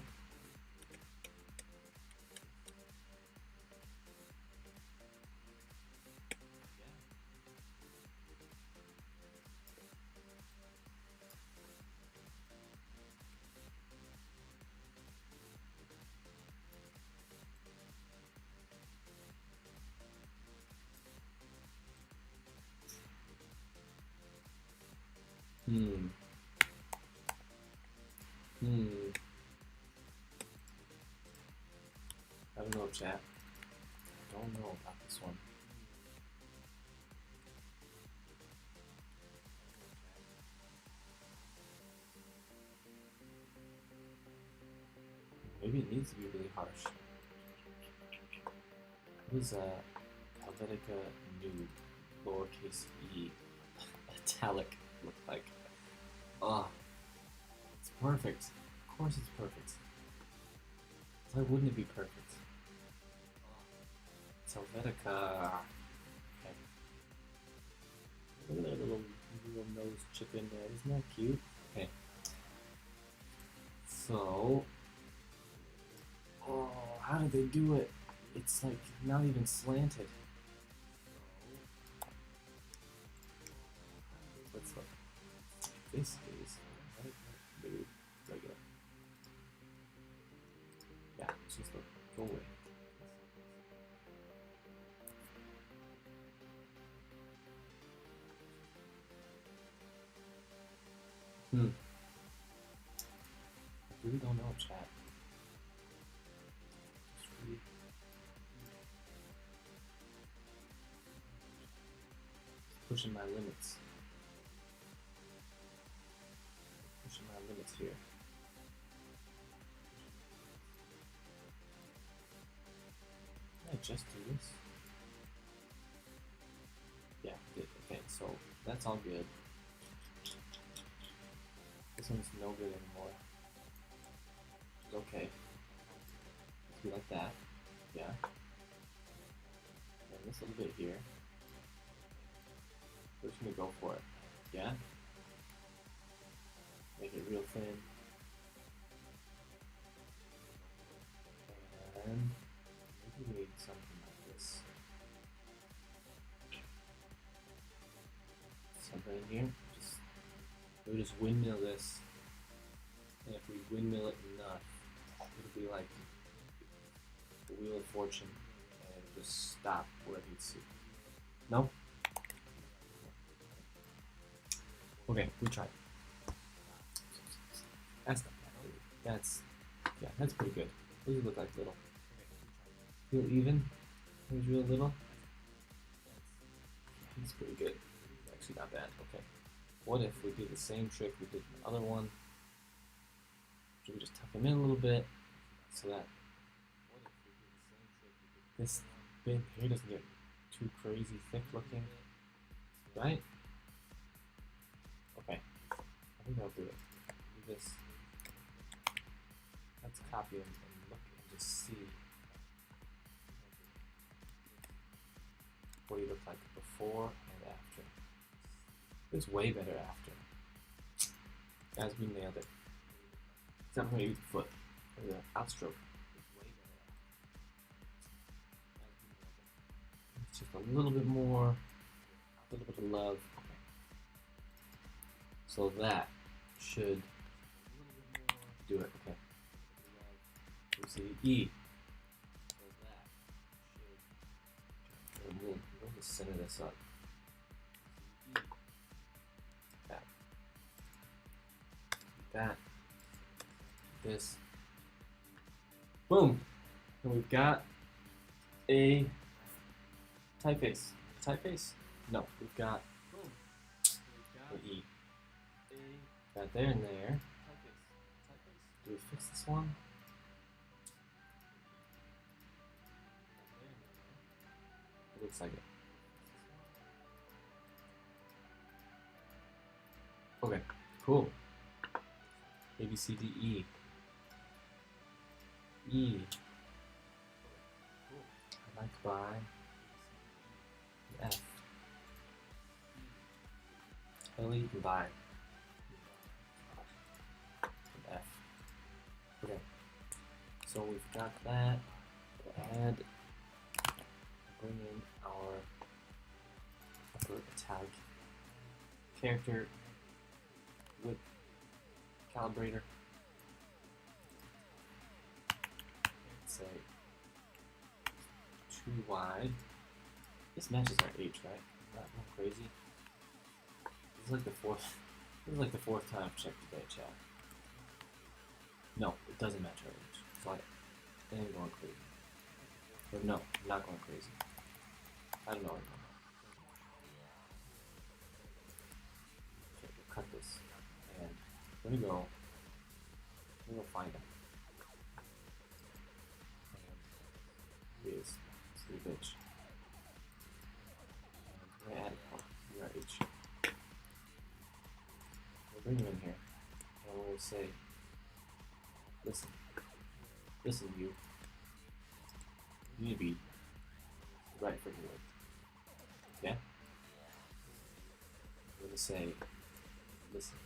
Hmm. I don't know, chat. Don't know about this one. Maybe it needs to be really harsh. What is Helvetica Nude lowercase e italic look like? Ah, it's perfect. Of course it's perfect. Why wouldn't it be perfect? It's Helvetica. Okay. Look at that little nose chip in there. Isn't that cute? Okay. So, oh, how did they do it? It's like not even slanted. Let's look. This is regular. Yeah, it's just look. Go away. I really don't know, chat. Really... pushing my limits. Pushing my limits here. Can I just do this? Yeah, good. Okay, so that's all good. This one's no good anymore. It's okay. Let's be like that. Yeah. And this little bit here. We're just gonna go for it. Yeah? Make it real thin. And maybe we need something like this. Something in here. We'll just windmill this. And if we windmill it enough, it'll be like the Wheel of Fortune and it'll just stop where it needs to. No? Okay, we tried. That's not bad. That's pretty good. Those look like little. Real even. Those real little. That's pretty good. Actually not bad. Okay. What if we do the same trick we did in the other one? Should we just tuck them in a little bit so that this bit here doesn't get too crazy thick looking, right? Okay, I think I'll do it. Do this. Let's copy and look and just see what he looked like before and after. It was way better after. Guys, we nailed it. Except for maybe the foot or the outstroke. It's just a little bit more, a little bit of love. Okay. So that should do it. Okay. We'll see E. So that should. We'll just center this up. That. This. Boom! And we've got a typeface. Typeface? No, we've got an E. Got there and there. Do we fix this one? It looks like it. Okay, cool. A, B, C, D, E. E. I'd like to buy F. Kelly, you can buy an F. Okay. So we've got that. We'll add, bring in our upper italic character with calibrator. Let's say too wide. This matches our H, right? Not crazy. This is like the This is like the 4th time I've checked today, chat. No, it doesn't match our age. So I am going crazy. But no, I'm not going crazy. I don't know anymore. Okay, we'll cut this. And let me go find him. And he is. It's the bitch. And we're gonna add your age. We'll bring him in here. And we'll say, listen, you need to be right for your work. Yeah? I'm gonna say, listen,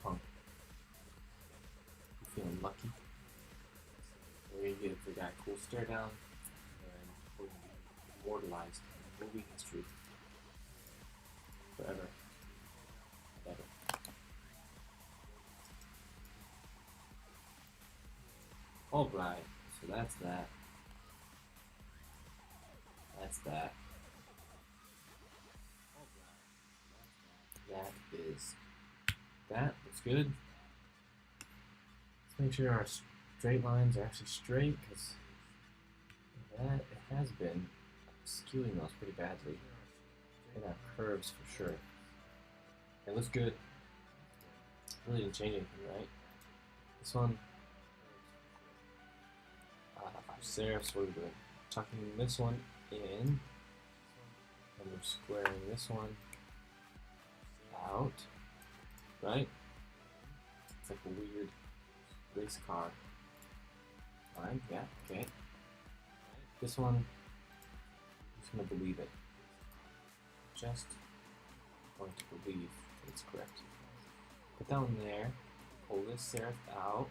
punk, you feeling lucky? We're gonna give the guy a cool stare down, and we're gonna be immortalized in movie history forever, ever. Alright, so that's that. That's that. That is that. Looks good. Let's make sure our straight lines are actually straight, because that it has been skewing those pretty badly. And our curves for sure. It looks good. Really didn't change anything, right? This one. Our serifs, what are we doing? Tucking this one in, and we're squaring this one out, right? It's like a weird race car. Alright, yeah, okay. This one, I'm just gonna believe it. Just going to believe that it's correct. Put that one there, pull this serif out,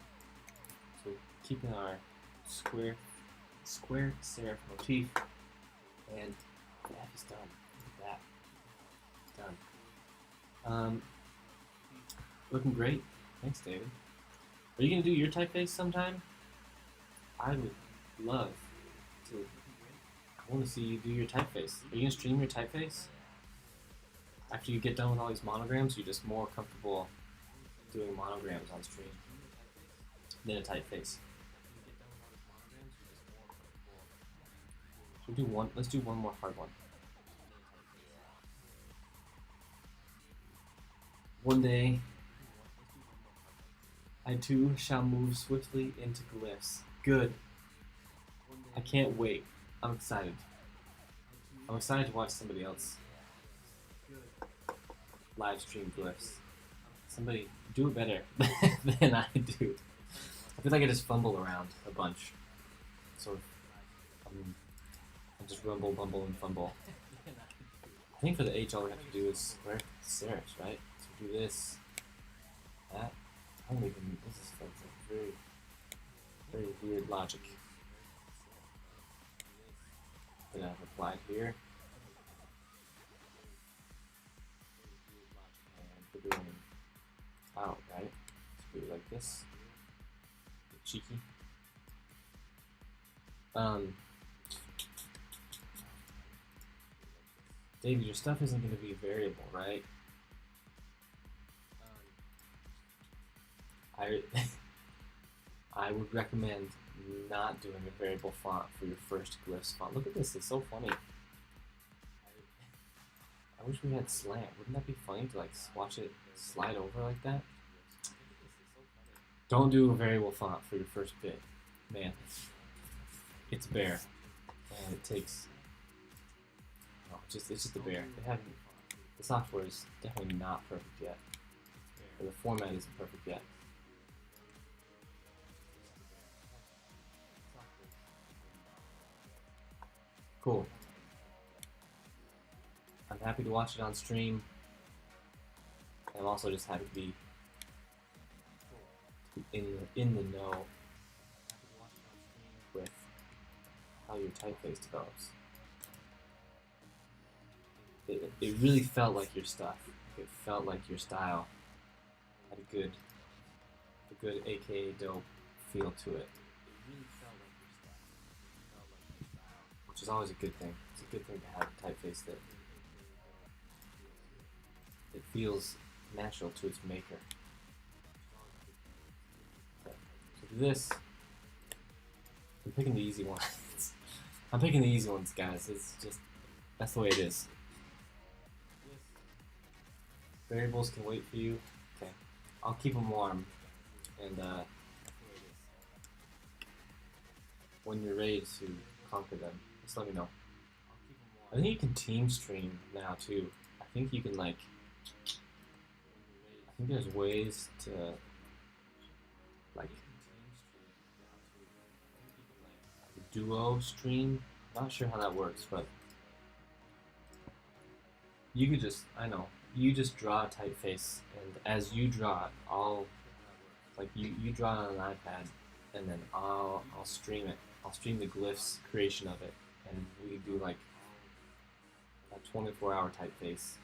so keeping our square serif motif, and that is done. Look at that. Done. Looking great. Thanks, David. Are you gonna do your typeface sometime? I would love to. I want to see you do your typeface. Are you gonna stream your typeface? After you get done with all these monograms, you're just more comfortable doing monograms on stream than a typeface. Should we do one? Let's do one more hard one. One day, I too shall move swiftly into glyphs. Good. I can't wait. I'm excited. I'm excited to watch somebody else live stream glyphs. Somebody do it better than I do. I feel like I just fumble around a bunch. Sort of. I just rumble, bumble, and fumble. I think for the H, all we have to do is square serifs, right? So do this, that. I don't even. This is like very, very weird logic. That I've applied here. And we're doing out, right? So do it like this. Get cheeky. David, your stuff isn't going to be a variable, right? I would recommend not doing a variable font for your first glyphs font. Look at this, it's so funny. I wish we had slant. Wouldn't that be funny to like watch it slide over like that? Don't do a variable font for your first bit. Man, it's bare. And it takes... No, it's just a bear. They haven't... The software is definitely not perfect yet. Or the format isn't perfect yet. Cool. I'm happy to watch it on stream. I'm also just happy to be in the know with how your typeface develops. It really felt like your stuff. It felt like your style had a good AKA dope feel to it. Which is always a good thing. It's a good thing to have a typeface that it feels natural to its maker. Okay. So for this, I'm picking the easy ones. I'm picking the easy ones, guys. It's just, that's the way it is. Variables can wait for you. Okay. I'll keep them warm. And when you're ready to conquer them, just let me know. I think you can team stream now too. I think you can I think there's ways to duo stream. Not sure how that works, but you could just, you just draw a typeface, and as you draw it, I'll, you draw it on an iPad, and then I'll stream it. I'll stream the glyphs creation of it, and we do like a 24-hour typeface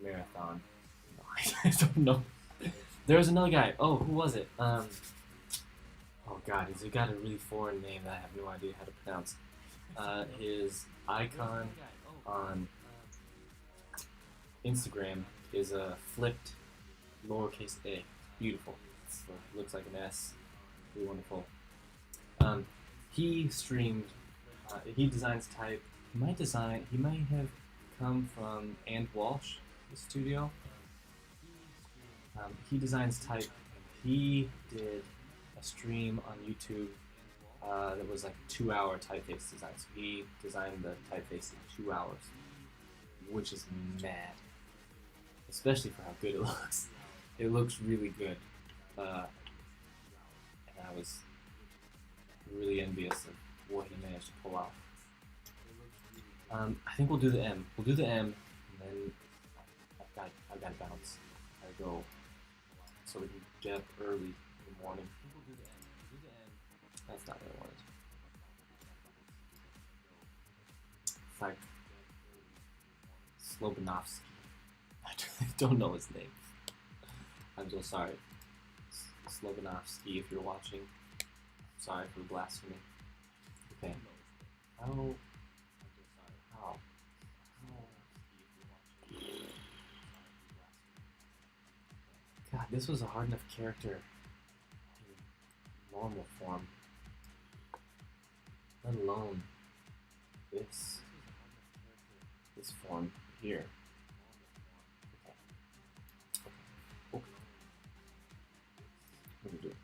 marathon. I don't know. There was another guy. Oh, who was it? Oh god, he's got a really foreign name that I have no idea how to pronounce. His icon on Instagram is a flipped lowercase a. Beautiful. It looks like an S. Really wonderful. He streamed. He designs type. He might have come from And Walsh, the studio. He designs type. He did a stream on YouTube that was like 2-hour typeface design. So he designed the typeface in 2 hours, which is mad, especially for how good it looks. It looks really good, and I was really envious of what he managed to pull off. I think we'll do the M. We'll do the M, and then I've got to bounce. I gotta go, so we can get up early in the morning. We'll do the M. Do the M. That's not what I wanted. It's like Slobanovsky. I don't know his name. I'm so sorry. Slobanovsky, if you're watching. Sorry for the blasphemy. Okay. How? God, this was a hard enough character in normal form. Let alone this form here. Okay. Let me do it.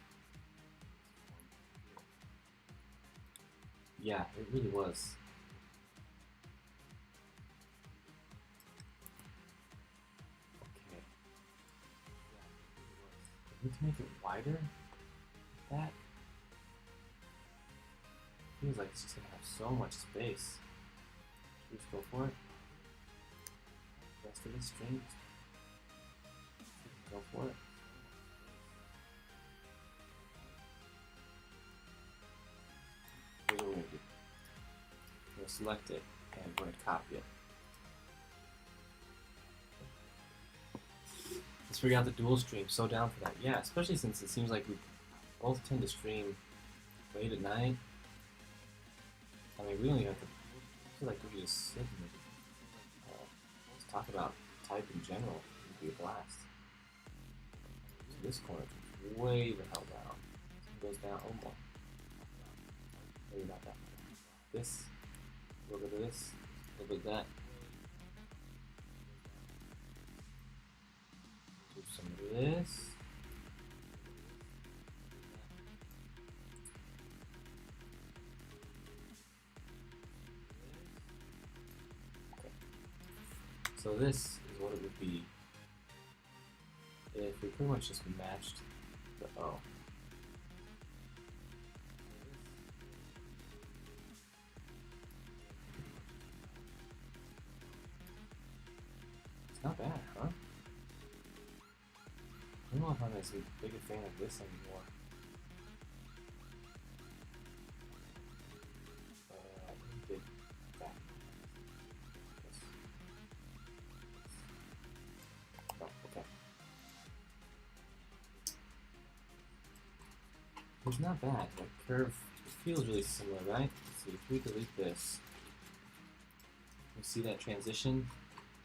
Yeah, it really was. Okay. I need to make it wider. Like that. Feels like it's just gonna have so much space. Should we just go for it? Rest of the string. Go for it. Here's what we're gonna do. We're gonna select it and we're gonna copy it. Let's figure out the dual stream. So down for that. Yeah, especially since it seems like we both tend to stream late at night. I mean, we don't even have to. I feel like we could just sit and just talk about type in general. It would be a blast. So this corner is way the hell down. It goes down. Oh boy. Maybe not that much. This. A little bit of this. A little bit of that. Do some of this. So this is what it would be if we pretty much just matched the O. It's not bad, huh? I don't know if I'm as big a fan of this anymore. I think that. Oh, okay. It's not bad. The curve feels really similar, right? Let's see, if we delete this, you see that transition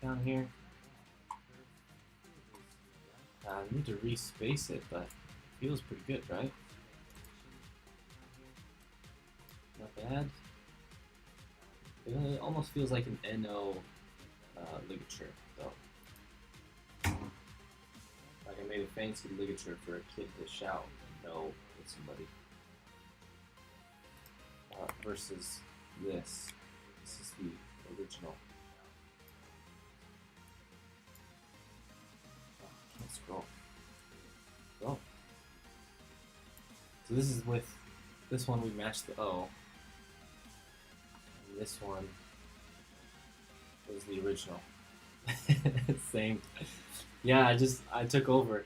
down here? I need to respace it, but it feels pretty good, right? Not bad. It almost feels like an NO ligature, though. Like I made a fancy ligature for a kid to shout no at somebody. Versus this. This is the original. Oh, I can't scroll. Go. So this is with this one we matched the O. And this one was the original. Same. Yeah, I took over.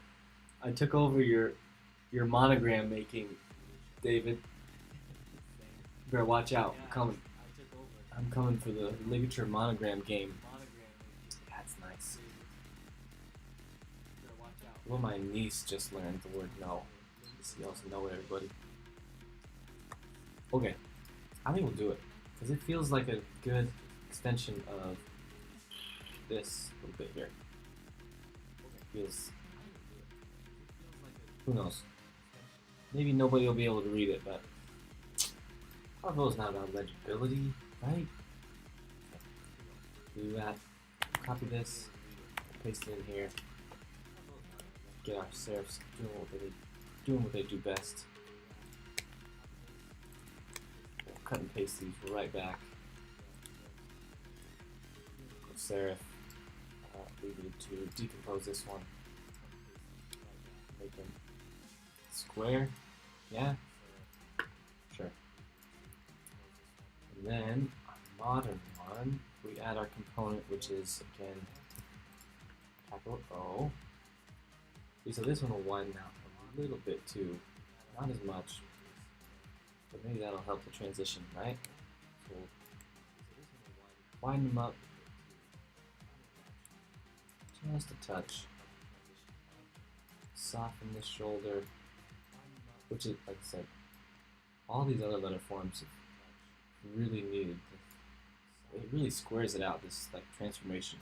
I took over your monogram making, David. You better watch out. I'm coming. I'm coming for the ligature monogram game. That's nice. Well, my niece just learned the word no. She yells no at everybody. Okay, I think we'll do it because it feels like a good extension of this little bit here. Feels. Who knows? Maybe nobody will be able to read it, but Bravo's not about legibility, right? Do that. Copy this. Paste it in here. Get our serifs doing what they do best. We'll cut and paste these right back. Go serif. We need to decompose this one. Make them square. Yeah? Sure. And then, our modern one, we add our component, which is, again, capital O. See, so this one will widen out a little bit too. Not as much. But maybe that'll help the transition, right? So, widen them up. Just a touch. Soften this shoulder, which is, like I said, all these other letter forms have really needed. It really squares it out, this like transformation.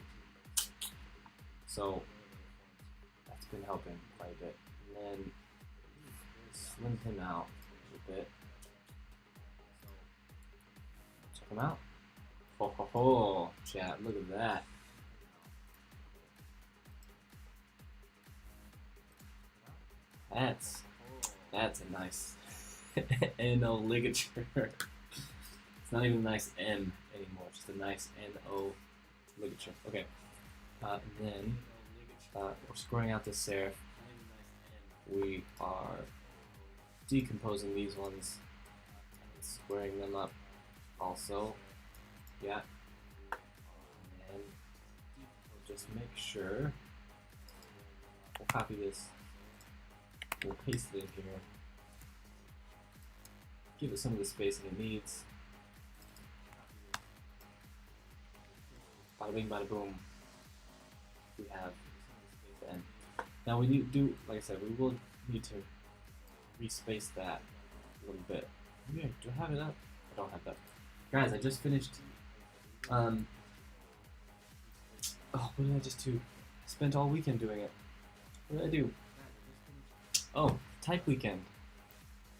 So that's been helping quite a bit. And then slim him out a little bit. Check him out. Ho ho ho, chat, look at that. That's a nice NO ligature. It's not even a nice M anymore, just a nice NO ligature. Okay, and then we're squaring out this serif. We are decomposing these ones, squaring them up also. Yeah, and just make sure we'll copy this. We'll paste it in here. Give it some of the spacing it needs. Bada bing, bada boom. We have the end. Now we do, like I said, we will need to respace that a little bit. Yeah, do I have it up? I don't have that. Guys, I just finished. Oh, what did I just do? I spent all weekend doing it. What did I do? Oh, Type Weekend.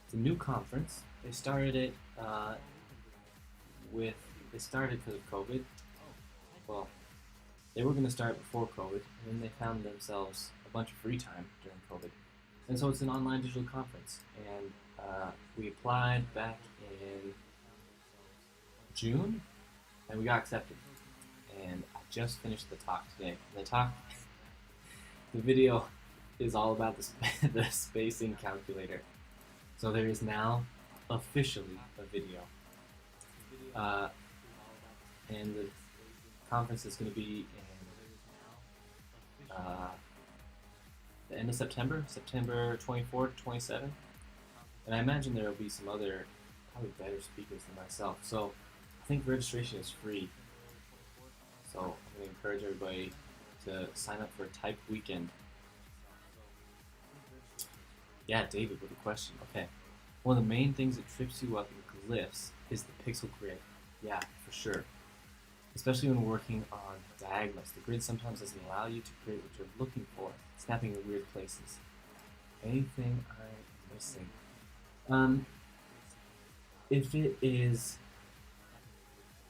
It's a new conference. They started it they started because of COVID. Well, they were going to start before COVID, and then they found themselves a bunch of free time during COVID. And so it's an online digital conference. And we applied back in June, and we got accepted. And I just finished the talk today. The talk, the video is all about the spacing calculator. So there is now officially a video. And the conference is going to be in the end of September, September 24th, 27th. And I imagine there will be some other, probably better speakers than myself. So I think registration is free. So I'm going to encourage everybody to sign up for Type Weekend. Yeah, David with a question. Okay. One of the main things that trips you up in glyphs is the pixel grid. Yeah, for sure. especially when working on diagonals. The grid sometimes doesn't allow you to create what you're looking for, snapping in weird places. Anything I'm missing? If it is,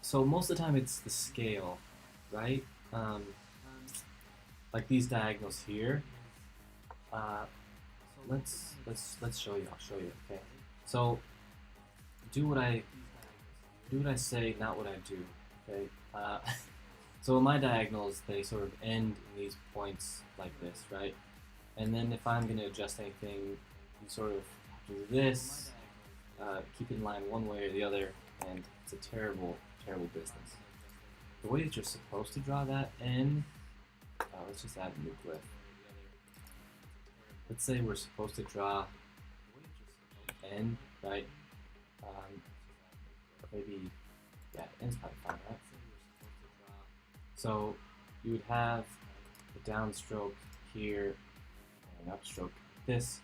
so most of the time it's the scale, right? Um, like these diagonals here. Uh, let's show you. I'll show you. Okay. So do what I say, not what I do. Okay. So in my diagonals, they sort of end in these points like this, right? And then if I'm going to adjust anything, you sort of do this, keep it in line one way or the other, and it's a terrible, terrible business. The way that you're supposed to draw that in, let's just add a new glyph. Let's say we're supposed to draw N, right? Maybe, yeah, N's probably fine, right? So you would have the downstroke here and an upstroke this.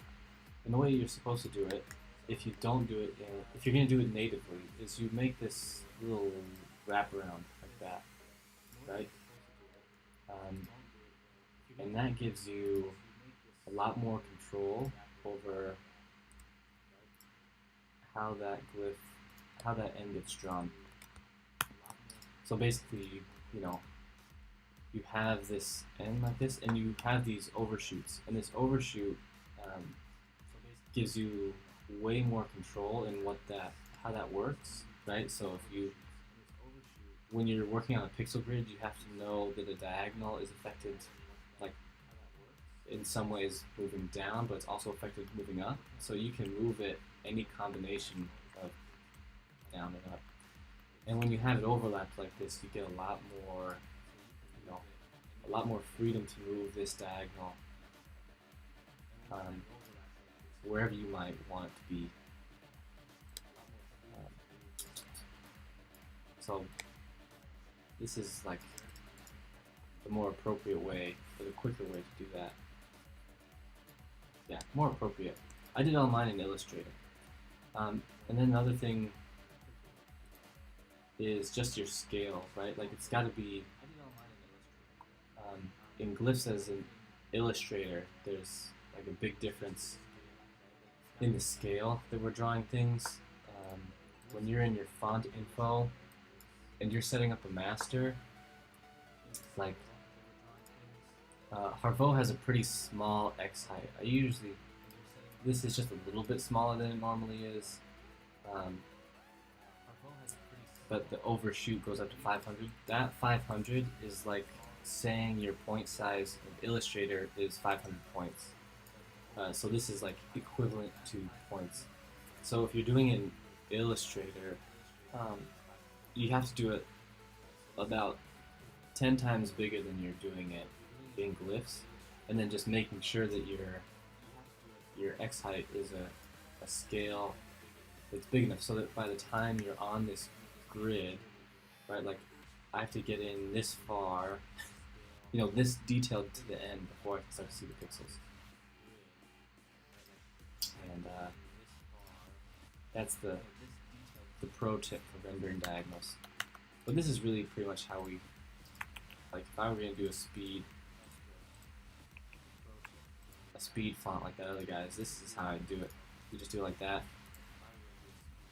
And the way you're supposed to do it, if you don't do it, if you're going to do it natively, is you make this little wraparound like that, right? And that gives you a lot more control over how that glyph, how that end gets drawn. So basically, you know, you have this end like this, and you have these overshoots, and this overshoot gives you way more control in how that works, right? So if you, when you're working on a pixel grid, you have to know that a diagonal is affected, like in some ways moving down, but it's also affected moving up. So you can move it any combination of down and up. And when you have it overlapped like this, you get a lot more, a lot more freedom to move this diagonal wherever you might want it to be. So this is like the more appropriate way, or the quicker way to do that. Yeah, more appropriate. I did all mine in Illustrator. And then another thing is just your scale, right? Like it's got to be, in glyphs as an Illustrator, there's like a big difference in the scale that we're drawing things. When you're in your font info and you're setting up a master, like Harvo has a pretty small X height. This is just a little bit smaller than it normally is. But the overshoot goes up to 500. That 500 is like saying your point size of Illustrator is 500 points. So this is like equivalent to points. So if you're doing an Illustrator, you have to do it about 10 times bigger than you're doing it in glyphs, and then just making sure that your X height is a scale that's big enough so that by the time you're on this grid, right, like I have to get in this far, this detailed to the end before I can start to see the pixels. And that's the pro tip for rendering diagonals. But this is really pretty much how we, like if I were going to do a speed font like that other guy's, this is how I do it. You just do it like that,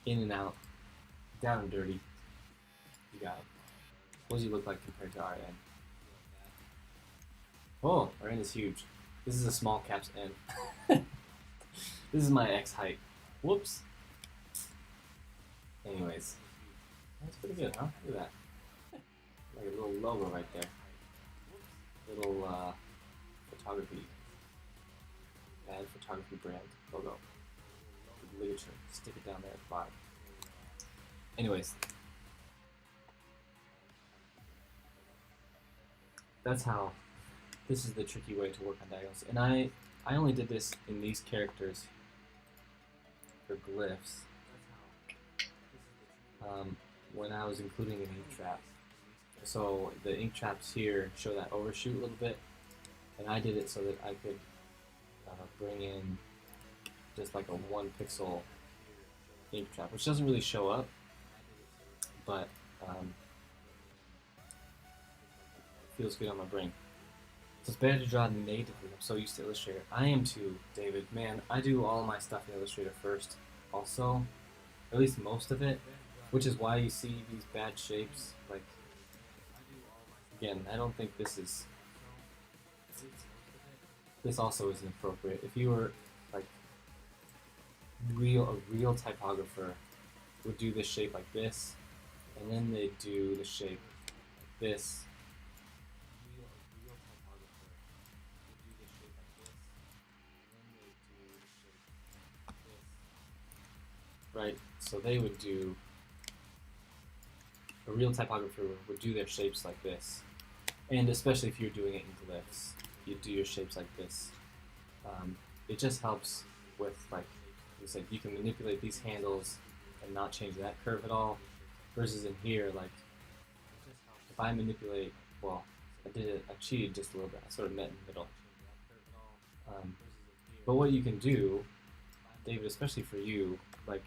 in and out, down and dirty. You got it. What does he look like compared to RN? Oh, RN is huge. This is a small caps N. This is my X height. Whoops. Anyways, that's pretty good, huh? Look at that. Like a little logo right there. Little photography. Bad photography brand logo. Ligature. Stick it down there at the bottom. Anyways. That's how, this is the tricky way to work on diagonals. And I only did this in these characters for glyphs when I was including an ink trap. So the ink traps here show that overshoot a little bit, and I did it so that I could bring in just like a 1 pixel ink trap, which doesn't really show up, but feels good on my brain. So it's better to draw natively. I'm so used to Illustrator. I am too, David. Man, I do all my stuff in Illustrator first. Also, at least most of it, which is why you see these bad shapes. Like, again, I don't think this is. This also isn't appropriate. If you were like a real typographer would do this shape like this, and then they do the shape like this. Right, so they would do, a real typographer would do their shapes like this. And especially if you're doing it in glyphs, you do your shapes like this. It just helps with, like I said, you can manipulate these handles and not change that curve at all. Versus in here, like, if I manipulate, well, I cheated just a little bit. I sort of met in the middle. But what you can do, David, especially for you, like,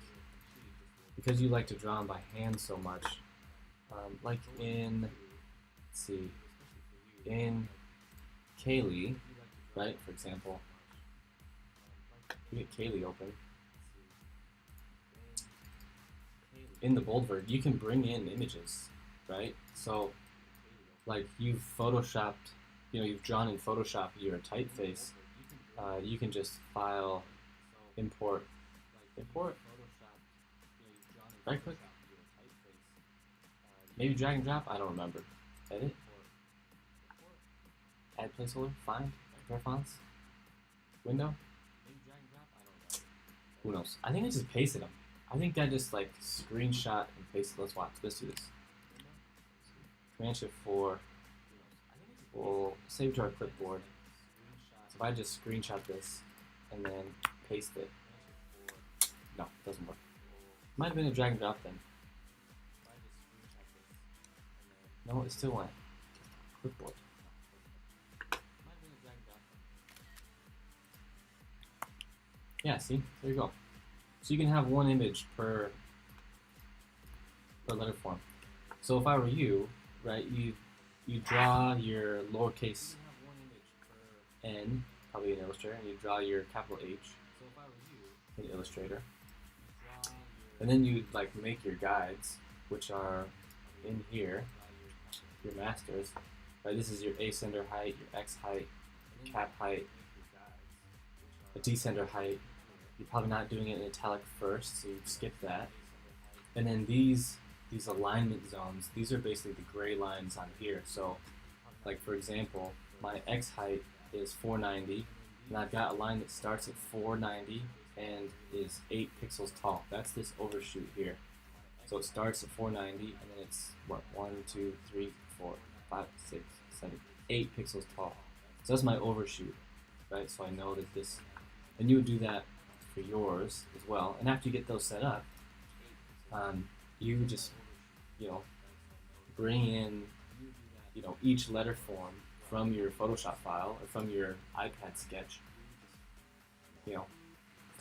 because you like to draw them by hand so much, like in, let's see, in Kaylee, right, for example, you get Kaylee open. In the Boldword, you can bring in images, right? So, like, you've photoshopped, you've drawn in Photoshop your typeface. You can just file, import, right click, maybe drag and drop, I don't remember. Edit, add placeholder, find, compare fonts, window, who knows? I think I just pasted them. I think I just like screenshot and pasted. Let's watch. Let's do this. Command Shift 4. We'll save to our clipboard. So if I just screenshot this and then paste it, no, it doesn't work. Might have been a drag and drop then. No, it still went. Clipboard. Yeah, see? There you go. So you can have one image per letter form. So if I were you, right, you draw your lowercase n, probably in Illustrator, and you draw your capital H in Illustrator. And then you like make your guides, which are in here, your masters. Right, this is your ascender height, your x height, cap height, a descender height. You're probably not doing it in italic first, so you skip that. And then these alignment zones, these are basically the gray lines on here. So, like for example, my x height is 490, and I've got a line that starts at 490 and is 8 pixels tall. That's this overshoot here. So it starts at 490, and then it's, what, 1, 2, 3, 4, 5, 6, 7, 8 pixels tall. So that's my overshoot, right? So I know that this, and you would do that for yours as well. And after you get those set up, you just, bring in, each letter form from your Photoshop file or from your iPad sketch,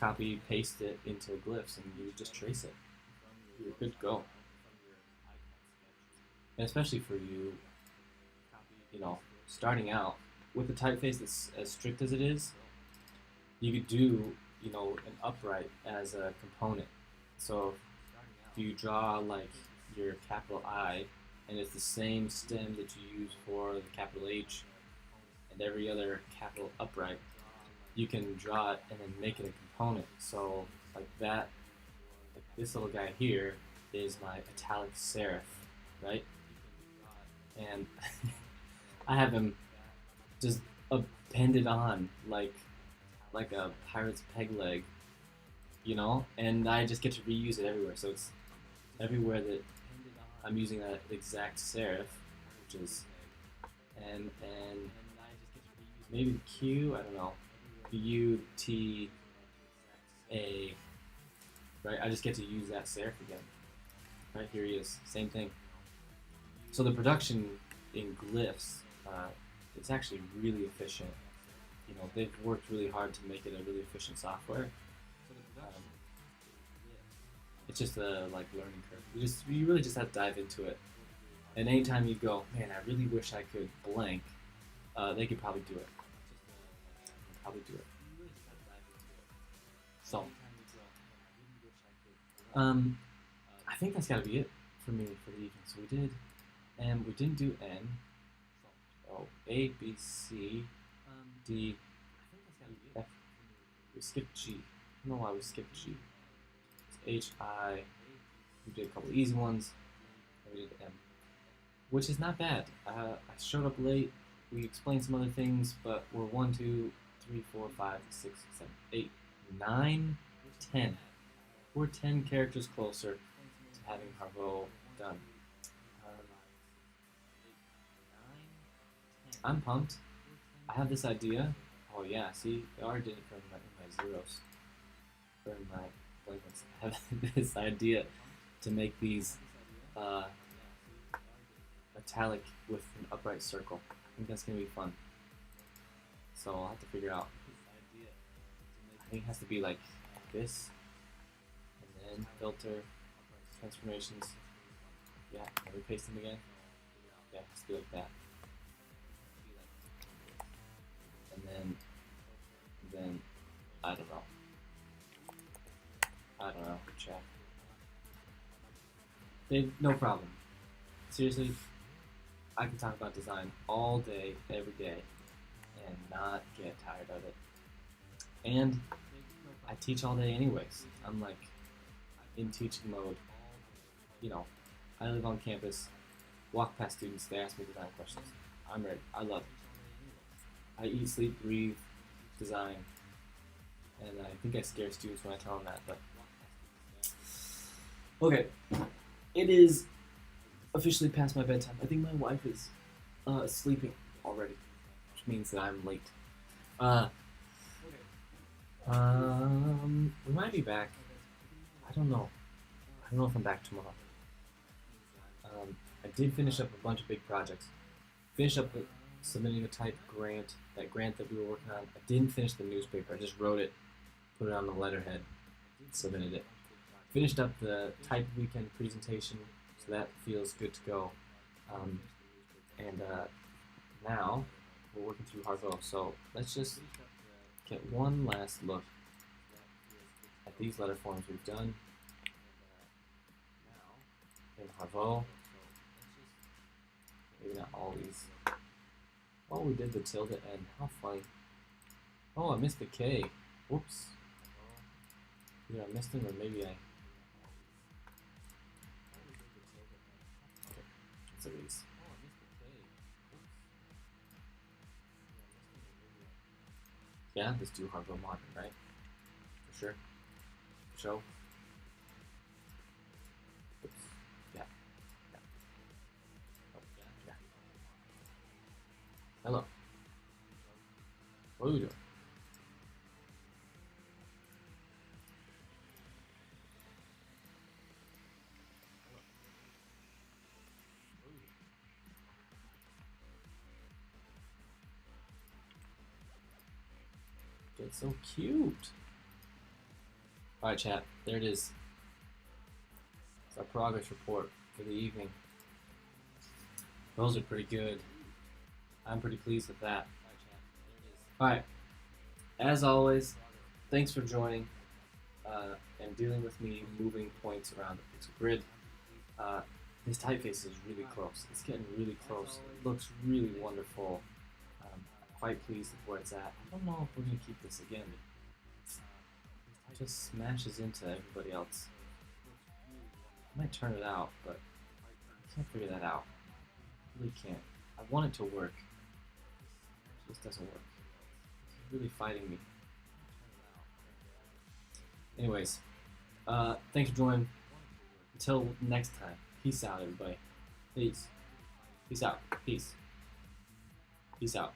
copy, paste it into glyphs, and you just trace it. You're good to go. And especially for you, starting out with the typeface that's as strict as it is, you could do, an upright as a component. So if you draw like your capital I, and it's the same stem that you use for the capital H and every other capital upright, you can draw it and then make it a component. So like that, like this little guy here is my italic serif, right? And I have him just appended on like a pirate's peg leg, and I just get to reuse it everywhere. So it's everywhere that I'm using that exact serif, which is and maybe Q, I don't know, U, T, A, right? I just get to use that serif again. Right, here he is, same thing. So the production in glyphs, it's actually really efficient. They've worked really hard to make it a really efficient software. It's just a learning curve. You really just have to dive into it. And anytime you go, man, I really wish I could blank, they could probably do it. Probably do it. So, I think that's got to be it for me for the evening. So we did M, we didn't do N. Oh, A, B, C, D, F. We skipped G. I don't know why we skipped G. It's H, I. We did a couple easy ones. And we did M, which is not bad. I showed up late. We explained some other things, but we're 1, 2, 3, 4, 5, 6, 7, 8, 9, 10. We're 10 characters closer to having Harvo done. I'm pumped. I have this idea. Oh yeah, see, I already did it for my zeros. For my blankets. I have this idea to make these italic with an upright circle. I think that's going to be fun. So I'll have to figure out. I think it has to be like this. And then filter, transformations. Yeah, can we paste them again? Yeah, it has to be like that. And then, I don't know, chat. No problem. Seriously, I can talk about design all day, every day, and not get tired of it. And I teach all day anyways. I'm like in teaching mode. You know, I live on campus, walk past students, they ask me design questions. I'm ready. I love it. I eat, sleep, breathe, design, and I think I scare students when I tell them that, but okay. It is officially past my bedtime. I think my wife is sleeping already, which means that I'm late. We might be back. I don't know. I don't know if I'm back tomorrow. I did finish up a bunch of big projects. Finished up with submitting a type grant, that grant that we were working on. I didn't finish the newspaper. I just wrote it, put it on the letterhead, submitted it. Finished up the type weekend presentation, so that feels good to go. Now we're working through Harvo. So let's just get one last look at these letter forms we've done in Harvo. Maybe not all these. Oh, we did the tilde N. How funny. Oh, I missed the K. Whoops. Either I missed him or maybe I... Okay, let's look at these. Yeah, let's do Harvo Modern, right? For sure. For sure. Oops. Yeah. Yeah. Oh, yeah. Hello. What are we doing? It's so cute. Alright, chat. There it is. It's our progress report for the evening. Those are pretty good. I'm pretty pleased with that. Alright. As always, thanks for joining and dealing with me moving points around the pixel grid. This typeface is really close. It's getting really close. It looks really wonderful. Quite pleased with where it's at. I don't know if we're going to keep this again. It just smashes into everybody else. I might turn it out, but I can't figure that out. I really can't. I want it to work. It just doesn't work. It's really fighting me. Anyways, thanks for joining. Until next time. Peace out, everybody. Peace. Peace out. Peace. Peace out.